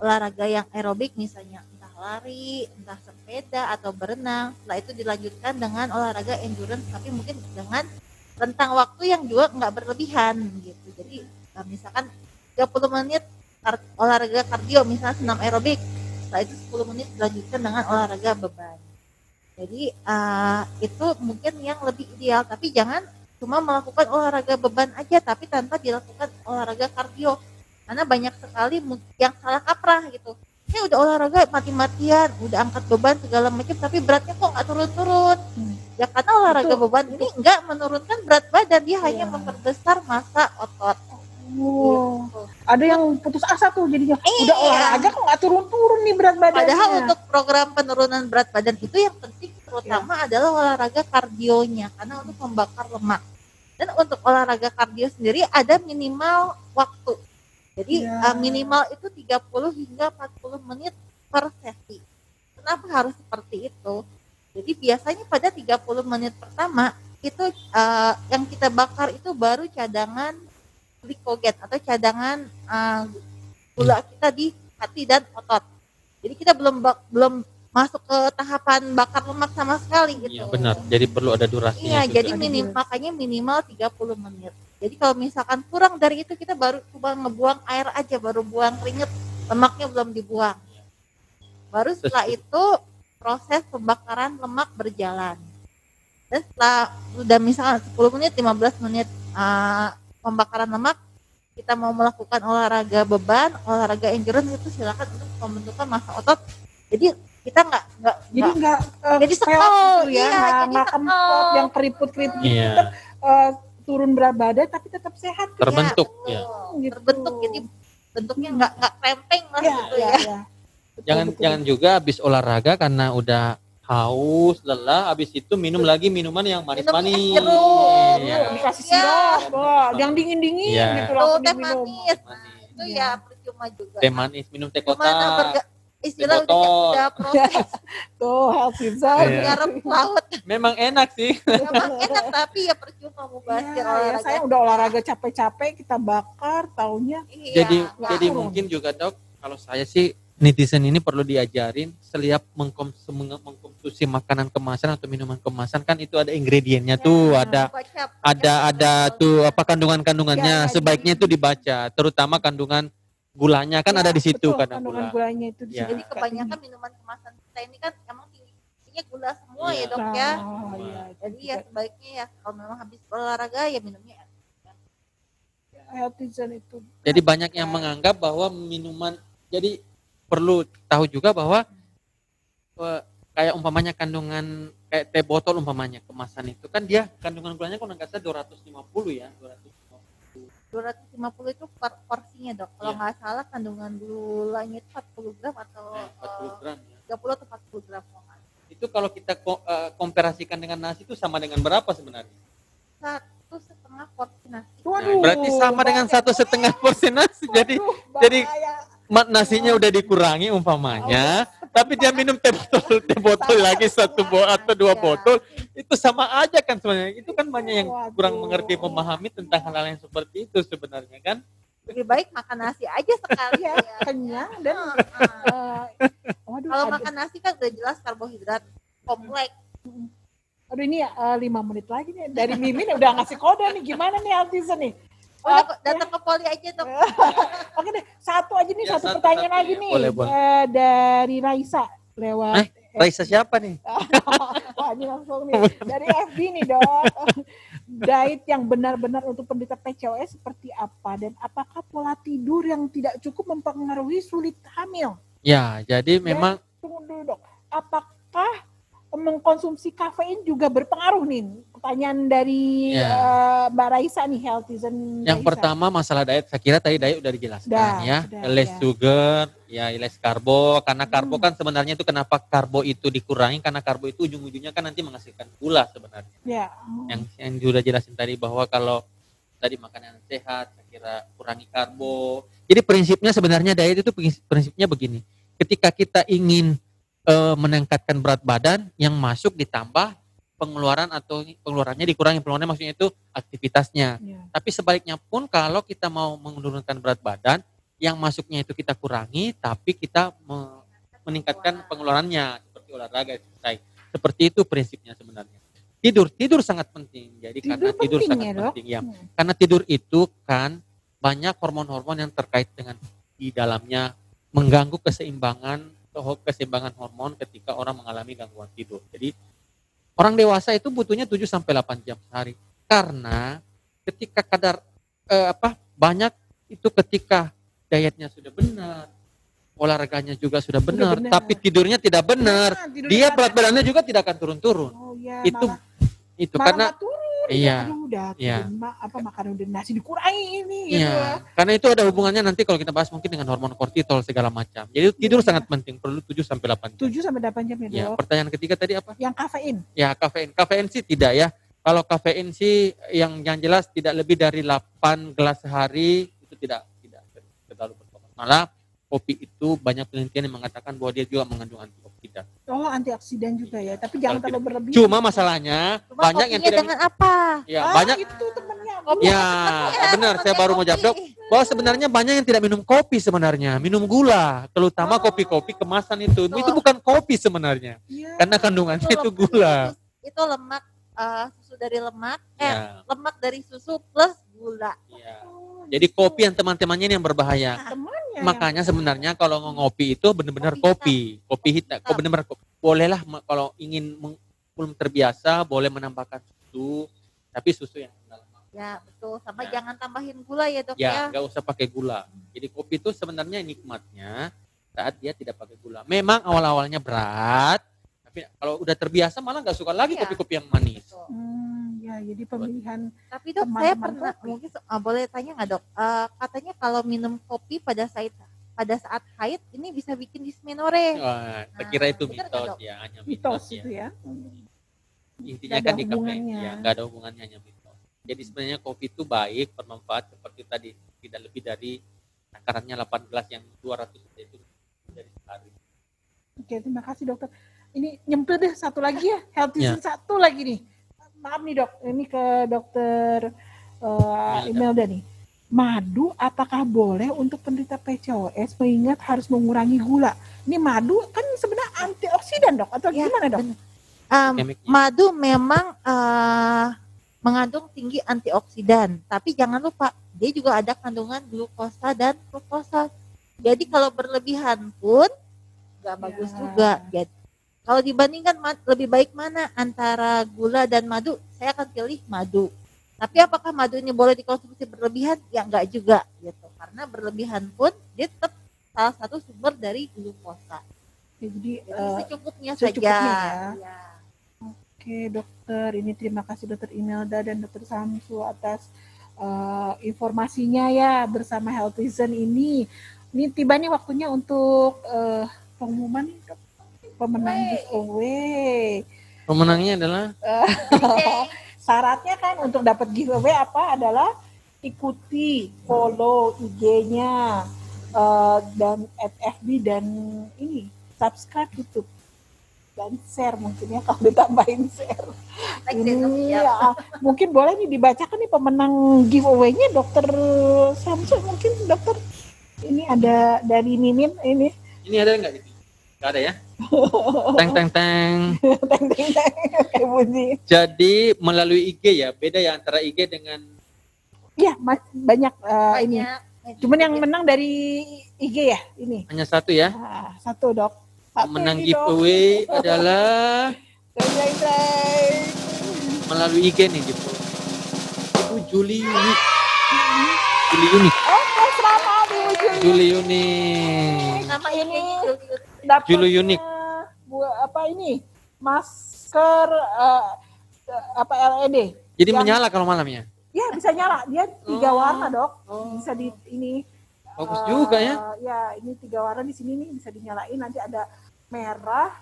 olahraga yang aerobik misalnya entah lari, entah sepeda atau berenang, setelah itu dilanjutkan dengan olahraga endurance tapi mungkin dengan rentang waktu yang juga nggak berlebihan gitu. Jadi misalkan 30 menit olahraga kardio misalnya senam aerobik, setelah itu 10 menit dilanjutkan dengan olahraga beban. Jadi itu mungkin yang lebih ideal, tapi jangan cuma melakukan olahraga beban aja tapi tanpa dilakukan olahraga kardio, karena banyak sekali yang salah kaprah gitu. Ini udah olahraga mati-matian, udah angkat beban segala macam tapi beratnya kok nggak turun-turun. Ya karena olahraga beban ini nggak menurunkan berat badan, dia hanya memperbesar massa otot. Ada yang putus asa tuh jadinya. Udah olahraga kok nggak turun-turun nih berat badannya. Padahal untuk program penurunan berat badan itu yang penting terutama adalah olahraga kardionya, karena untuk membakar lemak. Dan untuk olahraga kardio sendiri ada minimal waktu. Jadi minimal itu 30 hingga 40 menit per sesi. Kenapa harus seperti itu? Jadi biasanya pada 30 menit pertama itu yang kita bakar itu baru cadangan glikogen atau cadangan gula kita di hati dan otot. Jadi kita belum masuk ke tahapan bakar lemak sama sekali gitu. Iya benar. Jadi perlu ada durasinya. Iya, jadi makanya minimal 30 menit. Jadi kalau misalkan kurang dari itu kita baru coba ngebuang air aja, baru buang keringet, lemaknya belum dibuang. Baru setelah itu proses pembakaran lemak berjalan. Dan setelah udah misalkan 10 menit, 15 menit pembakaran lemak, kita mau melakukan olahraga beban, olahraga endurance itu silakan untuk pembentukan massa otot. Jadi kita nggak jadi sekol ya, nggak kempot yang keriput-keriput turun berat badan tapi tetap sehat terbentuk terbentuk, jadi bentuknya nggak krempeng lah gitu ya. Jangan juga habis olahraga karena udah haus, lelah, habis itu minum lagi minuman yang manis-manis. Dikasih sirup, yang dingin-dingin gitu langsung diminum. Itu ya percuma juga. Teh manis, minum teh kotak. Istilah udah proses. Tuh healthy zone. Garap laut. Memang enak sih. Memang enak tapi ya percuma mau basir olahraga. Saya udah olahraga capek-capek kita bakar taunya. Jadi mungkin juga dok, kalau saya sih netizen ini perlu diajarin setiap mengkonsumsi makanan kemasan atau minuman kemasan kan itu ada ingredientnya tuh, ada tuh apa kandungannya sebaiknya itu dibaca, terutama kandungan gulanya kan ada di situ kandungan gulanya itu di situ. Jadi kebanyakan minuman kemasan kita ini kan emang tingginya gula semua ya dok ya. Jadi ya sebaiknya ya kalau memang habis olahraga ya minumnya healthy zone itu. Jadi banyak yang menganggap bahwa minuman, jadi perlu tahu juga bahwa kayak umpamanya kandungan kayak teh botol umpamanya kemasan itu kan dia kandungan gulanya kalau nggak salah 250 ya, 250 itu porsinya dok. Kalau nggak salah kandungan gulanya itu 40 gram atau 40 gram ya. 30 atau 40 gram. Itu kalau kita komparasikan dengan nasi itu sama dengan berapa sebenarnya? 1,5 porsi nasi. Nah, berarti sama dengan 1,5 porsi nasi. Jadi nasinya udah dikurangi umpamanya, tapi dia minum teh botol lagi 1 atau 2 botol, itu sama aja kan sebenarnya. Itu kan banyak yang kurang mengerti memahami tentang hal-hal yang seperti itu sebenarnya kan. Lebih baik makan nasi aja sekali ya. Kenyang dan kalau makan nasi kan udah jelas karbohidrat kompleks. Aduh ini 5 menit lagi nih dari Mimin udah ngasih kode nih, gimana nih Altisa nih? Datang ke poli aja dok. Oke deh, satu aja nih, satu pertanyaan lagi nih. Boleh. Dari Raisa lewat. Raisa siapa nih? Wah, ini langsung nih dari FB nih dok. Diet yang benar-benar untuk penderita PCOS seperti apa dan apakah pola tidur yang tidak cukup mempengaruhi sulit hamil? Ya, jadi memang Tunggu dulu dok, apakah mengkonsumsi kafein juga berpengaruh nih? Pertanyaan dari Mbak Raisa nih, Healthizen yang Raisa. pertama masalah diet, saya kira tadi diet udah dijelaskan ya. Sudah, Less ya. sugar, ya less karbo. Karena karbo kan sebenarnya itu kenapa karbo itu dikurangi? Karena karbo itu ujung-ujungnya kan nanti menghasilkan gula sebenarnya. Ya. Yang sudah jelasin tadi bahwa kalau tadi makanan sehat, saya kira kurangi karbo. Jadi prinsipnya sebenarnya diet itu prinsipnya begini. Ketika kita ingin meningkatkan berat badan, yang masuk ditambah pengeluaran atau pengeluarannya dikurangi. Pengeluarannya maksudnya itu aktivitasnya. Ya. Tapi sebaliknya pun kalau kita mau menurunkan berat badan, yang masuknya itu kita kurangi, tapi kita meningkatkan pengeluarannya seperti olahraga, exercise. Seperti itu prinsipnya sebenarnya. Tidur sangat penting. Jadi karena tidur penting sangat ya, Dok? penting ya. Karena tidur itu kan banyak hormon-hormon yang terkait dengan di dalamnya mengganggu keseimbangan hormon ketika orang mengalami gangguan tidur. Jadi orang dewasa itu butuhnya 7 sampai 8 jam sehari. Karena ketika kadar banyak itu ketika dietnya sudah benar, olahraganya juga sudah benar, benar. tapi tidurnya tidak benar, tidurnya dia nggak berat badannya juga tidak akan turun-turun. Oh ya, itu malah karena nggak turun. iya. Aduh, udah Iya. makan udah nasi dikurangi ini gitu ya. Iya, karena itu ada hubungannya nanti kalau kita bahas mungkin dengan hormon kortisol segala macam. Jadi tidur sangat penting, perlu 7 sampai 8 jam. 7 sampai 8 jam ya, Ya, Dok. pertanyaan ketiga tadi apa? Yang kafein. Ya, kafein. Kafein sih tidak ya. Kalau kafein sih yang jelas tidak lebih dari 8 gelas sehari itu tidak terlalu berpengaruh. Malah kopi itu banyak penelitian yang mengatakan bahwa dia juga mengandung antioksidan. Oh, antioksidan juga ya, tapi jangan Kalau terlalu berlebihan. Cuma masalahnya banyak yang kopinya tidak dengan apa? ya, Ah, banyak itu temennya. ya, benar saya baru mau jawab, Dok. Bahwa sebenarnya banyak yang tidak minum kopi sebenarnya, minum gula, terutama kopi-kopi kemasan itu. Itu bukan kopi sebenarnya. Iya. Karena kandungannya itu gula. Itu lemak, susu dari lemak, Ya. lemak dari susu plus gula. Ya. Jadi kopi yang teman-temannya ini yang berbahaya. Temannya Makanya sebenarnya kalau ngopi itu benar-benar kopi hitam. Kok benar-benar kopi. Bolehlah kalau ingin belum terbiasa boleh menambahkan susu, tapi susu yang rendah lemak. Ya betul, sama Ya. jangan tambahin gula ya dok Ya, ya. nggak usah pakai gula. Jadi kopi itu sebenarnya nikmatnya saat dia tidak pakai gula. Memang awal-awalnya berat, tapi kalau udah terbiasa malah nggak suka lagi Iya. kopi-kopi yang manis. ya jadi pemilihan Tapi dok, saya Teman-teman pernah kopi. mungkin boleh tanya nggak dok? Katanya kalau minum kopi pada saat haid ini bisa bikin dismenore. Wah, saya kira itu bener nggak, mitos Dok? ya, hanya mitos mitos ya. itu ya. Intinya Nggak kan ada di kafein, hubungannya. ya nggak ada hubungannya, hanya mitos. Jadi sebenarnya kopi itu baik, bermanfaat seperti tadi, tidak lebih dari takarannya 8 gelas yang 200 itu dari sehari. Oke, terima kasih dokter. Ini nyempil deh satu lagi ya, Healthizen satu lagi nih. Maaf nih dok, ini ke dokter Imelda nih. Madu apakah boleh untuk penderita PCOS mengingat harus mengurangi gula? Ini madu kan sebenarnya antioksidan dok, atau Ya, gimana dok? benar. Chemicnya. Madu memang mengandung tinggi antioksidan, tapi jangan lupa dia juga ada kandungan glukosa dan fruktosa. Jadi kalau berlebihan pun nggak bagus Ya. juga. Jadi, kalau dibandingkan lebih baik mana antara gula dan madu, saya akan pilih madu. Tapi apakah madu ini boleh dikonsumsi berlebihan? Ya enggak juga gitu. Karena berlebihan pun dia tetap salah satu sumber dari glukosa. Ya, jadi Jadi secukupnya secukupnya saja. ya. Oke dokter, ini terima kasih dokter Imelda dan dokter Samsu atas informasinya ya bersama Healthizen ini. Ini tiba nih waktunya untuk pengumuman nih, Dok. Pemenang giveaway. Pemenangnya adalah Syaratnya kan untuk dapat giveaway apa adalah ikuti follow IG-nya dan @fb dan ini subscribe YouTube dan share mungkin ya kalau ditambahin share. Ini ya, mungkin boleh nih dibacakan nih pemenang giveaway-nya dokter Samsu mungkin dokter. Ini ada dari Mimin ini. ini ada nggak gitu? Nggak ada ya? Teng teng teng. Teng teng teng kayak bunyi. Jadi melalui IG ya, beda ya antara IG dengan Iya, banyak ini. Banyak. Cuman yang menang dari IG ya ini. hanya satu ya. Ah, satu dok. Satu Pemenang ini, Dok. giveaway adalah Melalui IG nih di Ibu Juli Yuni. Juli Yuni. Oke, selamat Ibu Juli. Juli Yuni. Nama ini dapatnya Juli Unik. buat apa ini? Masker apa LED. Jadi Yang- menyala kalau malamnya. Ya bisa nyala. Dia 3 warna dok. Bisa di ini. Bagus juga ya. Ya ini 3 warna di sini nih bisa dinyalain. Nanti ada merah,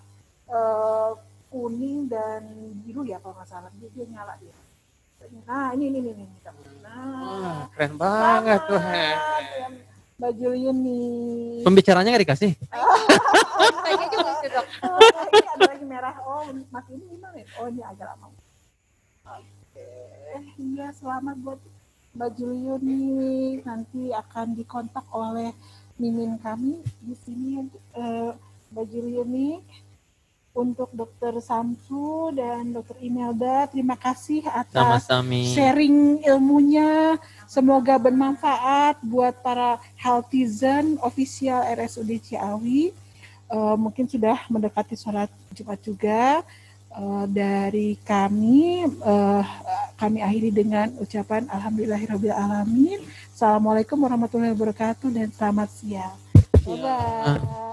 kuning dan biru ya kalau nggak salah. Dia nyala dia. Nah ini. Nah, Keren banget tuh. selamat, Mbak Julian nih. Pembicaranya nggak dikasih? Kayaknya juga itu dok. Ini ada lagi merah. Oh, Mas ini gimana ya? Oh, ini agak lama. Oke. Iya, selamat buat Mbak Julian nih. Nanti akan dikontak oleh mimin kami di sini Mbak Julian nih. Untuk Dokter Samsu dan Dokter Imelda, terima kasih atas Sama-sama. sharing ilmunya. Semoga bermanfaat buat para healthizen official RSUD Ciawi. Mungkin sudah mendekati sholat Jumat juga. Dari kami akhiri dengan ucapan Alhamdulillahirabbil alamin. Assalamualaikum warahmatullahi wabarakatuh dan selamat siang. Bye-bye.